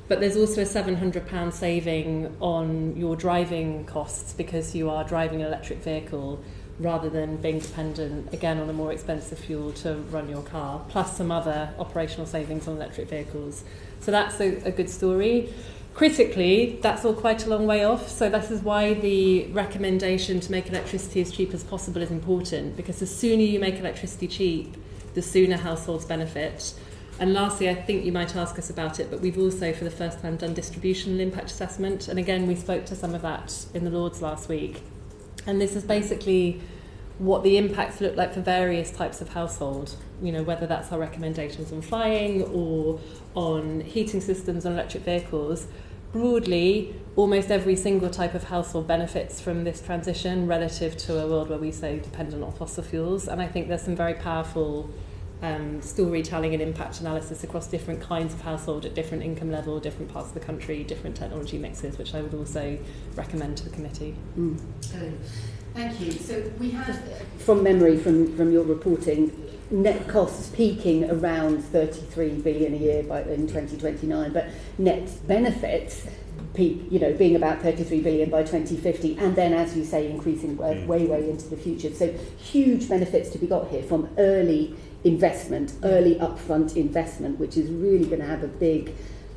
[SPEAKER 2] But there's also a £700 saving on your driving costs because you are driving an electric vehicle rather than being dependent, again, on a more expensive fuel to run your car, plus some other operational savings on electric vehicles. So that's a good story. Critically, that's all quite a long way off, so this is why the recommendation to make electricity as cheap as possible is important, because the sooner you make electricity cheap, the sooner households benefit. And lastly, I think you might ask us about it, but we've also, for the first time, done distributional impact assessment, and again, we spoke to some of that in the Lords last week. And this is basically what the impacts look like for various types of household, whether that's our recommendations on flying or on heating systems on electric vehicles. Broadly, almost every single type of household benefits from this transition relative to a world where we say dependent on fossil fuels. And I think there's some very powerful storytelling and impact analysis across different kinds of household at different income level, different parts of the country, different technology mixes, which I would also recommend to the committee.
[SPEAKER 12] Thank you. So we have, from memory, from your reporting, net costs peaking around 33 billion a year in 2029, but net benefits peak, being about 33 billion by 2050, and then, as you say, increasing way into the future. So huge benefits to be got here from early investment, early upfront investment, which is really going to have a big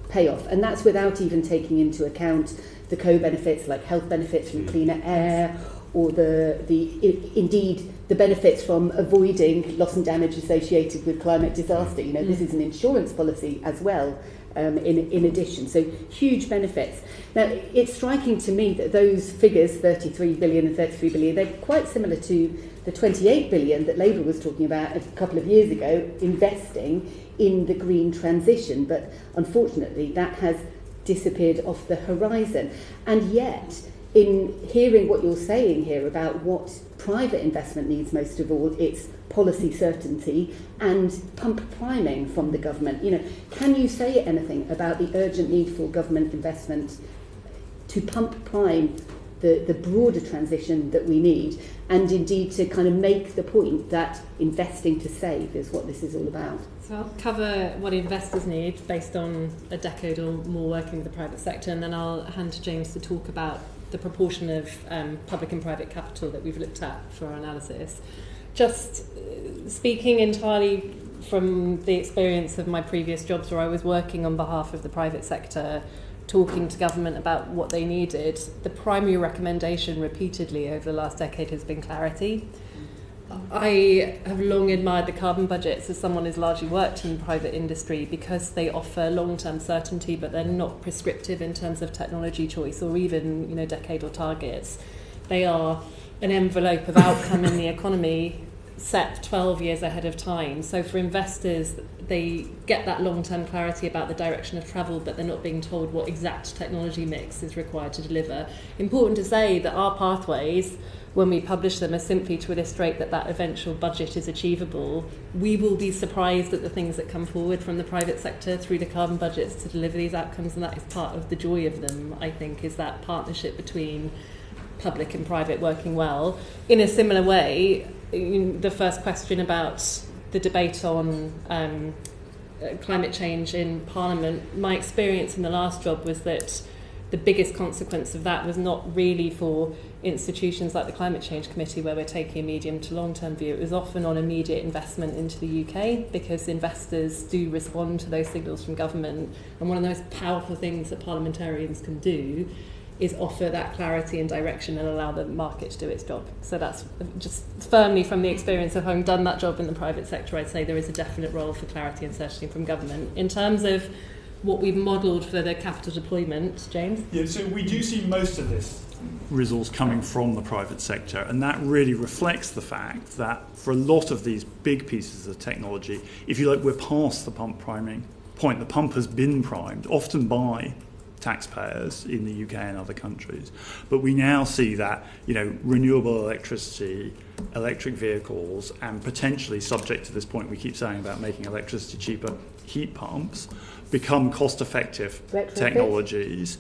[SPEAKER 12] payoff. And that's without even taking into account the co-benefits like health benefits from cleaner air, or indeed the benefits from avoiding loss and damage associated with climate disaster. This is an insurance policy as well, in addition. So huge benefits. Now, it's striking to me that those figures, 33 billion and 33 billion, they're quite similar to the 28 billion that Labour was talking about a couple of years ago, investing in the green transition, but unfortunately that has disappeared off the horizon. And yet, in hearing what you're saying here about what private investment needs most of all, it's policy certainty and pump priming from the government. Can you say anything about the urgent need for government investment to pump prime the broader transition that we need, and indeed to kind of make the point that investing to save is what this is all about?
[SPEAKER 2] So I'll cover what investors need based on a decade or more working with the private sector, and then I'll hand to James to talk about the proportion of public and private capital that we've looked at for our analysis. Just speaking entirely from the experience of my previous jobs where I was working on behalf of the private sector, talking to government about what they needed, the primary recommendation repeatedly over the last decade has been clarity. I have long admired the carbon budgets as someone who's largely worked in private industry because they offer long-term certainty, but they're not prescriptive in terms of technology choice or even, decadal targets. They are an envelope of outcome in the economy set 12 years ahead of time. So for investors, they get that long-term clarity about the direction of travel, but they're not being told what exact technology mix is required to deliver. Important to say that our pathways, when we publish them, are simply to illustrate that that eventual budget is achievable. We will be surprised at the things that come forward from the private sector through the carbon budgets to deliver these outcomes, and that is part of the joy of them, I think, is that partnership between public and private working well. In a similar way, the first question about the debate on climate change in Parliament, my experience in the last job was that the biggest consequence of that was not really for institutions like the Climate Change Committee, where we're taking a medium to long-term view. It was often on immediate investment into the UK, because investors do respond to those signals from government. And one of the most powerful things that parliamentarians can do is offer that clarity and direction and allow the market to do its job. So that's just firmly from the experience of having done that job in the private sector, I'd say there is a definite role for clarity and certainty from government. In terms of what we've modelled for the capital deployment, James?
[SPEAKER 4] Yeah, so we do see most of this resource coming from the private sector, and that really reflects the fact that for a lot of these big pieces of technology, if you like, we're past the pump priming point. The pump has been primed, often by taxpayers in the UK and other countries, but we now see that renewable electricity, electric vehicles, and potentially, subject to this point we keep saying about making electricity cheaper, heat pumps become cost-effective technologies.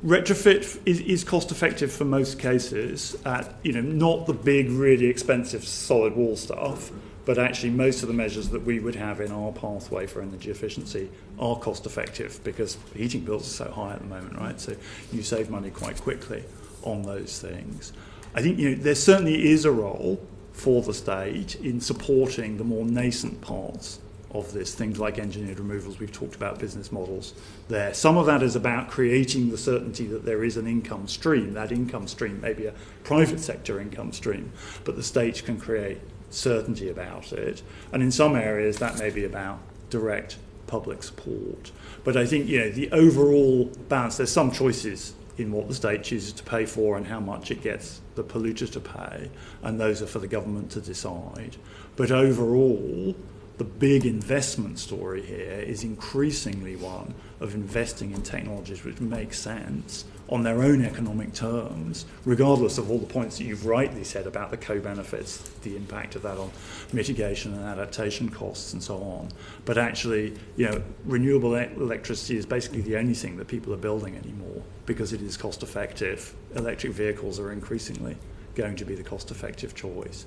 [SPEAKER 4] Retrofit is cost-effective for most cases at not the big, really expensive solid wall stuff, but actually most of the measures that we would have in our pathway for energy efficiency are cost-effective because heating bills are so high at the moment, right? So you save money quite quickly on those things. I think there certainly is a role for the state in supporting the more nascent parts of this, things like engineered removals. We've talked about business models there. Some of that is about creating the certainty that there is an income stream. That income stream may be a private sector income stream, but the state can create certainty about it. And in some areas that may be about direct public support. But I think the overall balance, there's some choices in what the state chooses to pay for and how much it gets the polluter to pay, and those are for the government to decide. But overall, the big investment story here is increasingly one of investing in technologies which make sense on their own economic terms, regardless of all the points that you've rightly said about the co-benefits, the impact of that on mitigation and adaptation costs and so on. But actually, renewable electricity is basically the only thing that people are building anymore because it is cost-effective. Electric vehicles are increasingly going to be the cost-effective choice.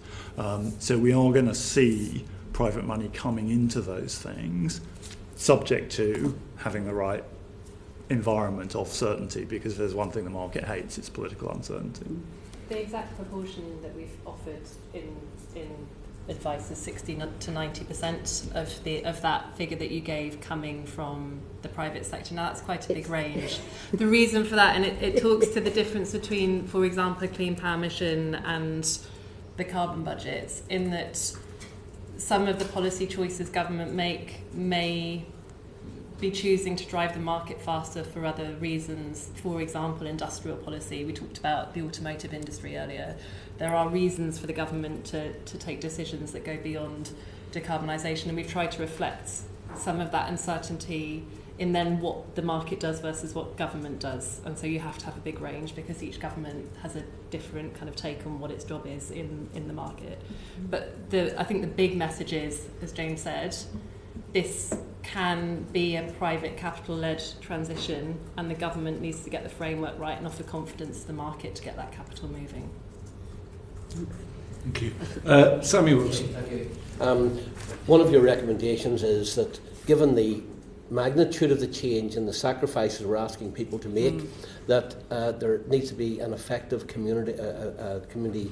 [SPEAKER 4] So we are going to see private money coming into those things, subject to having the right environment of certainty, because if there's one thing the market hates, it's political uncertainty.
[SPEAKER 2] The exact proportion that we've offered in advice is 60 to 90% of that figure that you gave coming from the private sector. Now that's quite a big range. The reason for that, and it talks to the difference between, for example, a clean power mission and the carbon budgets, in that some of the policy choices government make may be choosing to drive the market faster for other reasons. For example, industrial policy. We talked about the automotive industry earlier. There are reasons for the government to take decisions that go beyond decarbonisation, and we've tried to reflect some of that uncertainty in then what the market does versus what government does. And so you have to have a big range because each government has a different kind of take on what its job is in the market. But I think the big message is, as James said, this can be a private capital-led transition, and the government needs to get the framework right and offer confidence to the market to get that capital moving.
[SPEAKER 1] Thank you. Samuel Wilson.
[SPEAKER 13] Thank you. One of your recommendations is that given the magnitude of the change and the sacrifices we're asking people to make, that there needs to be an effective community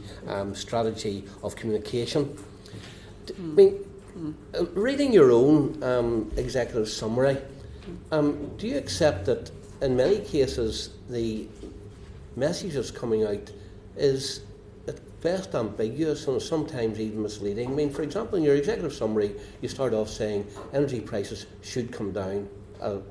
[SPEAKER 13] strategy of communication. I mean, reading your own executive summary, do you accept that in many cases the message that's coming out is at best ambiguous and sometimes even misleading? I mean, for example, in your executive summary, you start off saying energy prices should come down,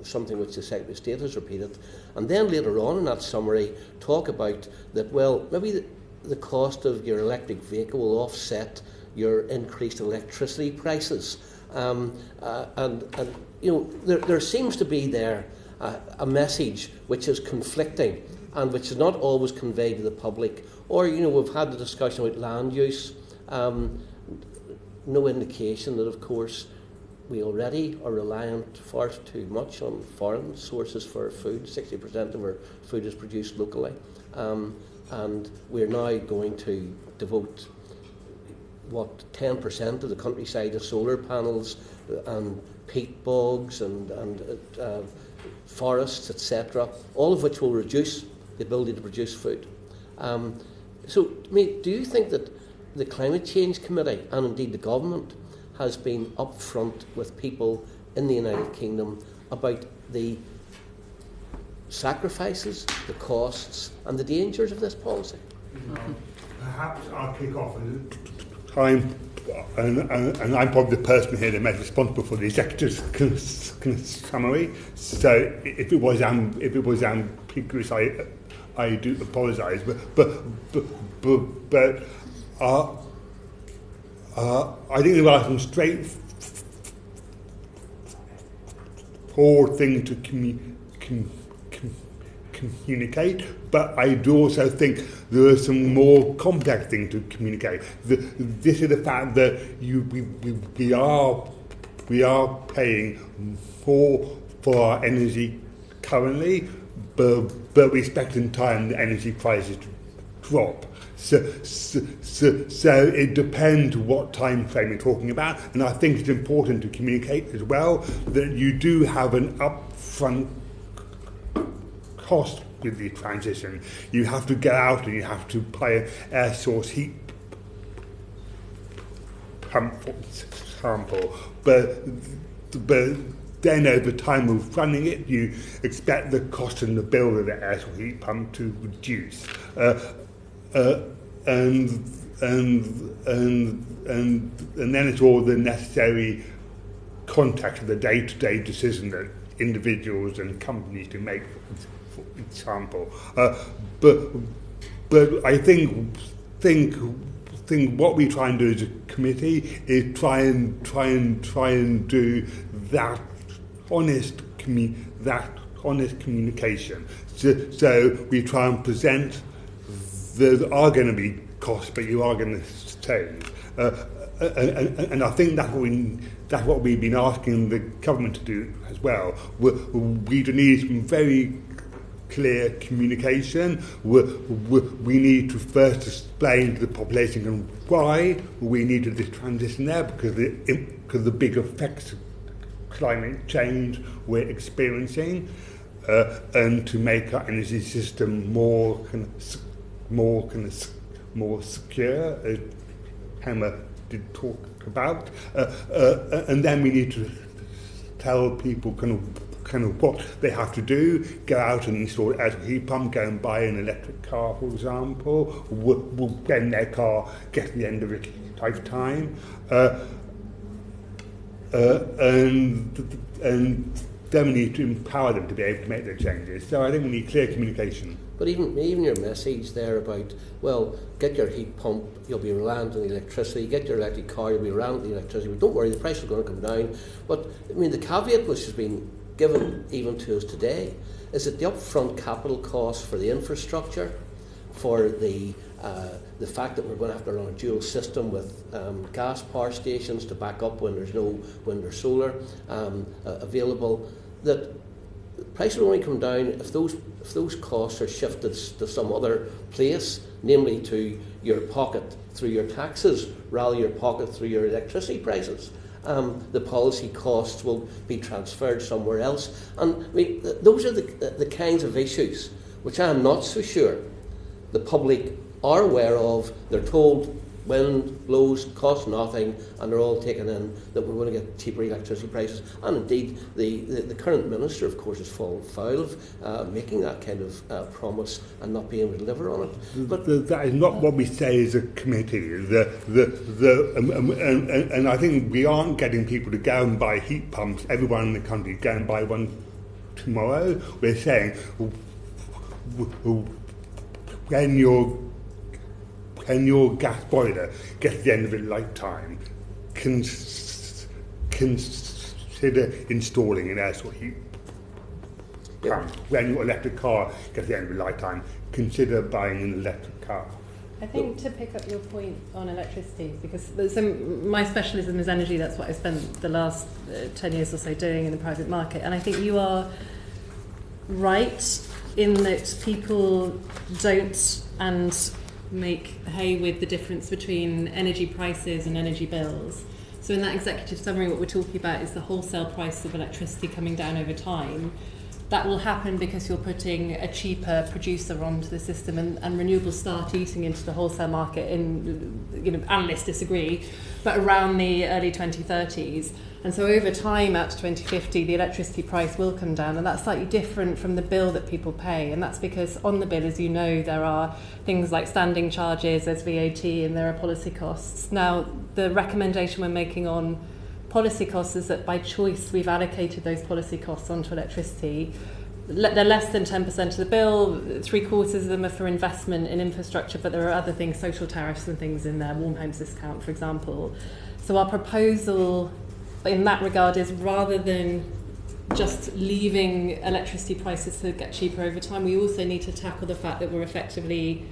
[SPEAKER 13] something which the Secretary of State has repeated, and then later on in that summary talk about that, well, maybe the cost of your electric vehicle will offset your increased electricity prices. And you know, there seems to be there a message which is conflicting and which is not always conveyed to the public. Or, you know, we've had the discussion about land use. No indication that, of course, we already are reliant far too much on foreign sources for our food. 60% of our food is produced locally. And we're now going to devote 10% of the countryside to solar panels and peat bogs and forests, etc., all of which will reduce the ability to produce food. So, I mean, do you think that the Climate Change Committee and indeed the government has been upfront with people in the United Kingdom about the sacrifices, the costs and the dangers of this policy?
[SPEAKER 3] Perhaps I'll kick off. And I'm probably the person here that most responsible for the executive's summary. So if it was ambiguous, I do apologise. But I think there are some straightforward things to communicate, but I do also think there are some more complex things to communicate. This is the fact that we are paying more for our energy currently, but we expect in time the energy prices to drop. So it depends what time frame you're talking about, and I think it's important to communicate as well that you do have an upfront cost with the transition. You have to get out and you have to buy an air source heat pump, for example. But then over time of running it, you expect the cost and the bill of the air source heat pump to reduce. And then it's all the necessary context of the day-to-day decision that individuals and companies to make, for example. But I think what we try and do as a committee is try and do that honest communication. So we try and present there are going to be costs, but you are going to save. And I think that's what we've been asking the government to do as well. We need some very clear communication. We need to first explain to the population why we needed this transition there, because the big effects of climate change we're experiencing, and to make our energy system more secure, as Hammer did talk about, and then we need to tell people kind of what they have to do. Go out and install an electric heat pump, go and buy an electric car, for example, when their car gets to the end of its lifetime, and then we need to empower them to be able to make their changes. So I think we need clear communication.
[SPEAKER 13] But even your message there about, well, get your heat pump, you'll be reliant on the electricity, get your electric car, you'll be reliant on the electricity, but don't worry, the price is going to come down. But, I mean, the caveat which has been given even to us today is that the upfront capital costs for the infrastructure, for the fact that we're going to have to run a dual system with gas power stations to back up when there's no wind or solar available, that the price will only come down if those costs are shifted to some other place, namely to your pocket through your taxes rather than your pocket through your electricity prices. The policy costs will be transferred somewhere else. And I mean, those are the kinds of issues which I'm not so sure the public are aware of. They're told wind blows cost nothing, and they're all taken in that we're going to get cheaper electricity prices. And indeed, the current minister, of course, has fallen foul of making that kind of promise and not being able to deliver on it. But
[SPEAKER 3] that is not what we say as a committee. And I think we aren't getting people to go and buy heat pumps. Everyone in the country go and buy one tomorrow. We're saying when your gas boiler gets to the end of its lifetime, consider installing an air source heat pump. When your electric car gets to the end of its lifetime, consider buying an electric car.
[SPEAKER 2] I think to pick up your point on electricity, because my specialism is energy, that's what I spent the last 10 years or so doing in the private market, and I think you are right in that people don't make hay with the difference between energy prices and energy bills. So in that executive summary, what we're talking about is the wholesale price of electricity coming down over time. That will happen because you're putting a cheaper producer onto the system, and renewables start eating into the wholesale market analysts disagree, but around the early 2030s. And so over time, out to 2050, the electricity price will come down, and that's slightly different from the bill that people pay. And that's because on the bill, as you know, there are things like standing charges, there's VAT, and there are policy costs. Now, the recommendation we're making on policy costs is that by choice we've allocated those policy costs onto electricity. They're less than 10% of the bill, 3/4 of them are for investment in infrastructure, but there are other things, social tariffs and things in there, warm homes discount, for example. So our proposal in that regard is, rather than just leaving electricity prices to get cheaper over time, we also need to tackle the fact that we're effectively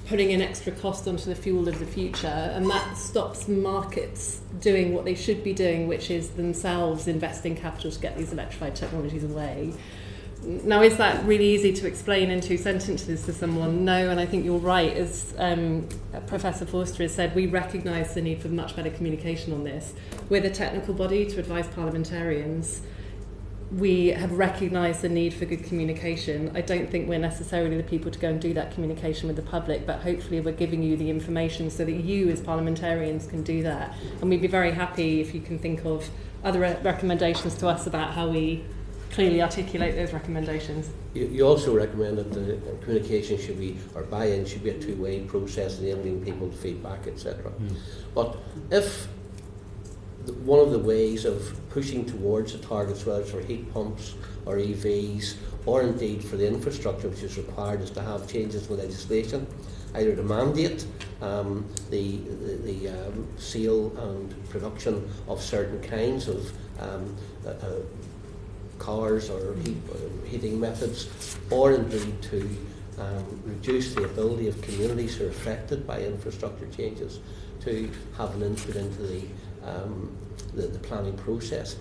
[SPEAKER 2] putting an extra cost onto the fuel of the future, and that stops markets doing what they should be doing, which is themselves investing capital to get these electrified technologies away. Now, is that really easy to explain in 2 sentences to someone? No, and I think you're right. As Professor Forster has said, we recognise the need for much better communication on this. We're the technical body to advise parliamentarians. We have recognised the need for good communication. I don't think we're necessarily the people to go and do that communication with the public, but hopefully we're giving you the information so that you as parliamentarians can do that. And we'd be very happy if you can think of other recommendations to us about how we clearly articulate those recommendations.
[SPEAKER 13] You also recommend that the communication should be, or buy-in should be a two-way process, enabling people to feedback, etc. But if one of the ways of pushing towards the targets, whether it's for heat pumps or EVs, or indeed for the infrastructure which is required, is to have changes in legislation, either to mandate the sale and production of certain kinds of cars or heating methods, or indeed to reduce the ability of communities who are affected by infrastructure changes to have an input into the planning process.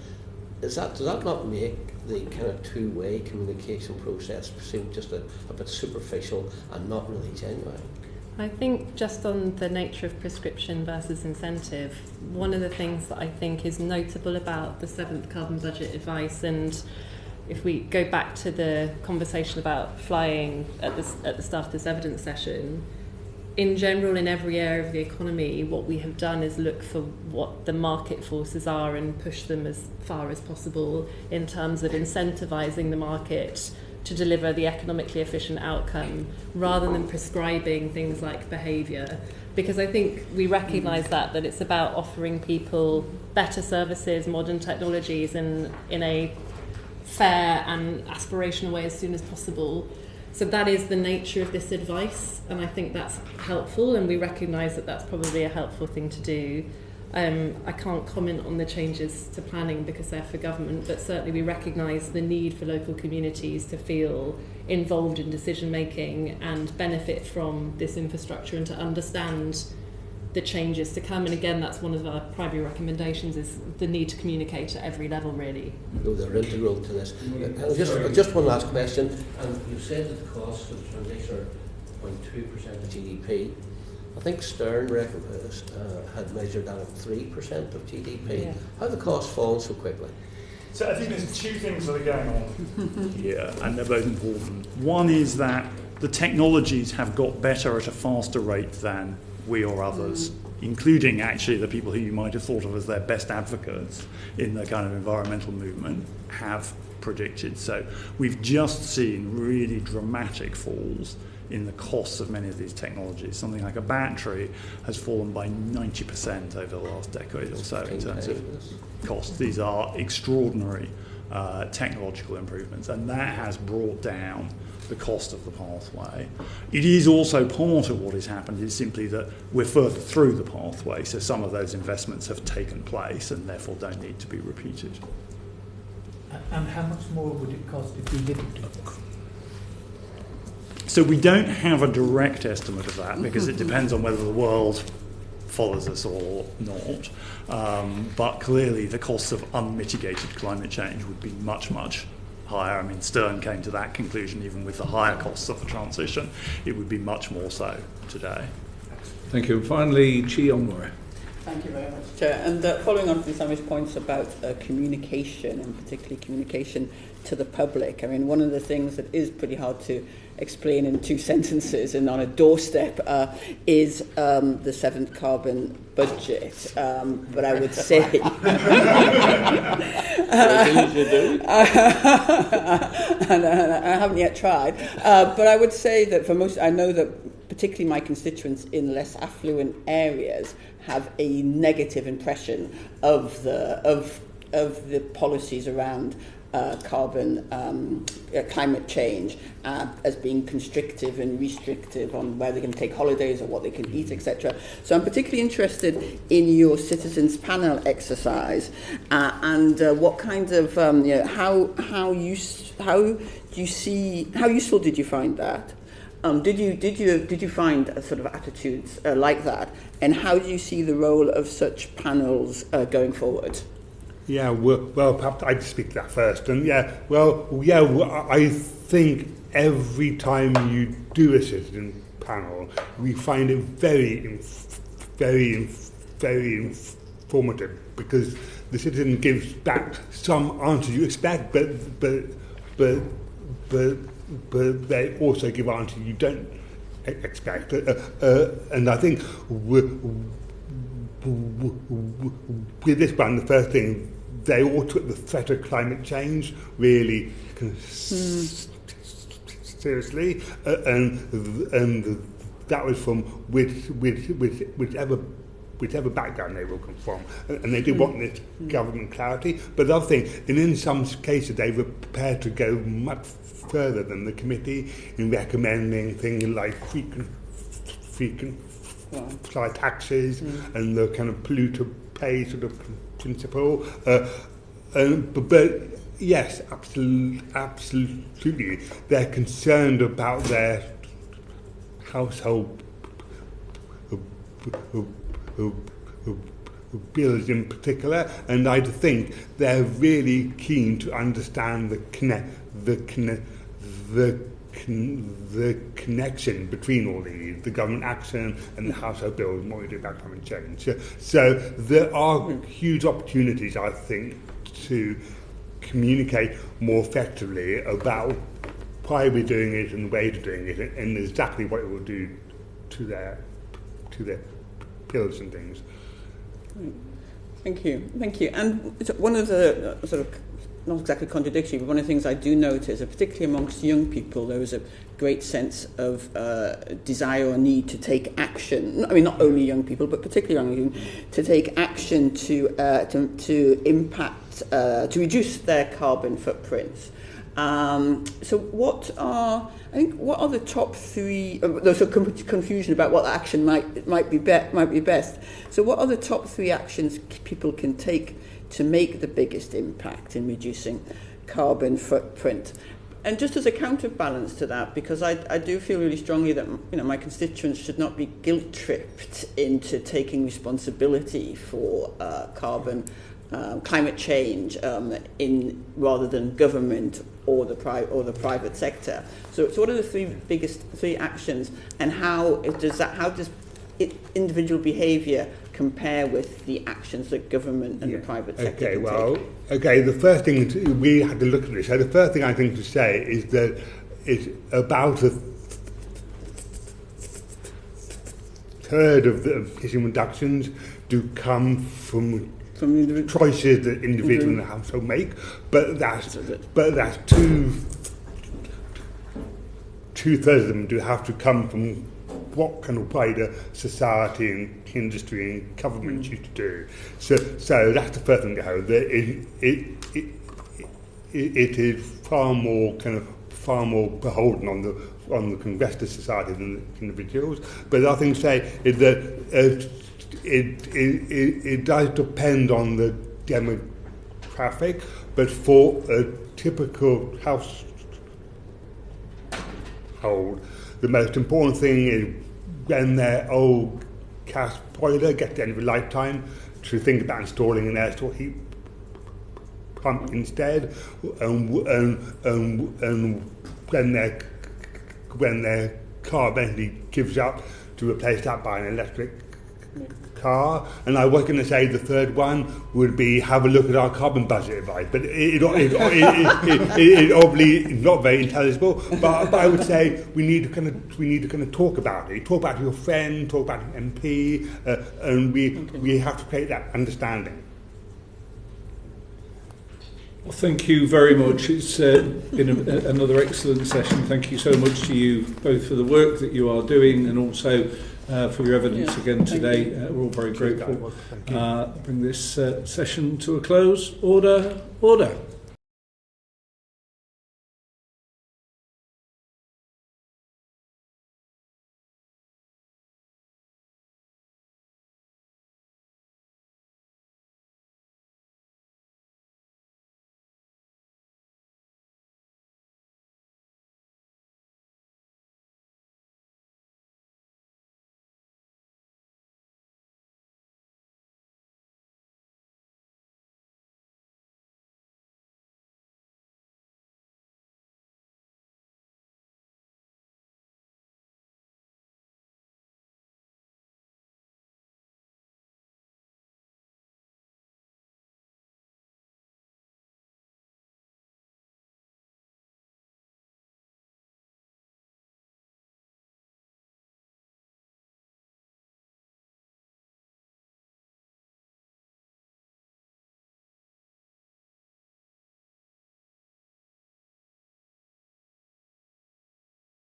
[SPEAKER 13] Does that not make the kind of two-way communication process seem just a bit superficial and not really genuine?
[SPEAKER 2] I think just on the nature of prescription versus incentive, one of the things that I think is notable about the 7th Carbon Budget Advice, and if we go back to the conversation about flying at the start of this evidence session, in general, in every area of the economy, what we have done is look for what the market forces are and push them as far as possible in terms of incentivising the market to deliver the economically efficient outcome, rather than prescribing things like behaviour. Because I think we recognise that it's about offering people better services, modern technologies in a fair and aspirational way as soon as possible. So that is the nature of this advice, and I think that's helpful, and we recognise that that's probably a helpful thing to do. I can't comment on the changes to planning because they're for government, but certainly we recognise the need for local communities to feel involved in decision making and benefit from this infrastructure and to understand the changes to come. And again, that's one of our primary recommendations, is the need to communicate at every level, really.
[SPEAKER 13] No, they're integral to this. Just one last question. You said that the costs of transition are 0.2% of GDP. I think Stern had measured that at 3% of GDP. Yeah. How have the costs fallen so quickly?
[SPEAKER 4] So I think there's two things that are going on here, and they're both important. One is that the technologies have got better at a faster rate than we or others, including actually the people who you might have thought of as their best advocates in the kind of environmental movement, have predicted. So we've just seen really dramatic falls in the costs of many of these technologies. Something like a battery has fallen by 90% over the last decade or so in terms of cost. These are extraordinary technological improvements, and that has brought down the cost of the pathway. It is also part of what has happened is simply that we're further through the pathway, so some of those investments have taken place and therefore don't need to be repeated.
[SPEAKER 6] And how much more would it cost if we didn't do this?
[SPEAKER 4] So we don't have a direct estimate of that because it depends on whether the world follows us or not. But clearly the costs of unmitigated climate change would be much, much higher. I mean, Stern came to that conclusion even with the higher costs of the transition. It would be much more so today.
[SPEAKER 1] Thank you. And finally, Chi Onwara.
[SPEAKER 11] Thank you very much, Chair. And following on from Sammy's points about communication, and particularly communication to the public, I mean, one of the things that is pretty hard to explain in 2 sentences and on a doorstep is the 7th carbon budget. But I would say... and I haven't yet tried. But I would say that for most... I know that particularly my constituents in less affluent areas have a negative impression of the policies around climate change as being constrictive and restrictive on where they can take holidays or what they can eat, etc. So I'm particularly interested in your citizens panel exercise and what kind of how useful did you find that? Did you find sort of attitudes like that, and how do you see the role of such panels going forward?
[SPEAKER 3] Yeah, well, perhaps I'd speak to that first. And I think every time you do a citizen panel, we find it very informative because the citizen gives back some answers you expect, but they also give answers you don't expect. And I think with this one, the first thing, they all took the threat of climate change really seriously, and that was from whichever background they will come from, and they did want this government clarity. But the other thing, and in some cases, they were prepared to go much further than the committee in recommending things like frequent flyer taxes and the kind of polluter pays sort of principle. But yes, absolutely, they're concerned about their household bills in particular, and I think they're really keen to understand the connection between all these, the government action and the household bills and what we do about climate change. So there are huge opportunities, I think, to communicate more effectively about why we're doing it and the way to doing it and exactly what it will do to their bills and things.
[SPEAKER 11] Thank you. And one of the sort of, not exactly contradictory, but one of the things I do notice, particularly amongst young people, there is a great sense of desire or need to take action. I mean, not only young people, but particularly young people, to take action to impact reduce their carbon footprints. So what are the top three? There's a confusion about what action might be best. So what are the top three actions people can take to make the biggest impact in reducing carbon footprint? And just as a counterbalance to that, because I do feel really strongly that my constituents should not be guilt-tripped into taking responsibility for climate change rather than government or the private sector. So what are the three actions, and how does individual behaviour compare with the actions that government and the private sector can take?
[SPEAKER 3] The first thing we had to look at this. So the first thing I think to say is that it's about a third of the emission reductions do come from choices that individuals in the household make, but that's two-thirds of them do have to come from what kind of wider society and industry and government used to do. So that's the first thing to have. It is far more beholden on the rest of society than the individuals. But the other thing to say is that it does depend on the demographic, but for a typical household, the most important thing is when their old gas boiler gets to the end of a lifetime, to think about installing an air source heat pump instead, and when their car eventually gives up, to replace that by an electric car. And I was going to say the third one would be have a look at our carbon budget advice, but it obviously is not very intelligible. But I would say we need to kind of talk about it. Talk about it to your friend, talk about an MP, and we have to create that understanding.
[SPEAKER 1] Well, thank you very much. It's been another excellent session. Thank you so much to you both for the work that you are doing, and also for your evidence again today. We're all very grateful. Bring this session to a close. Order.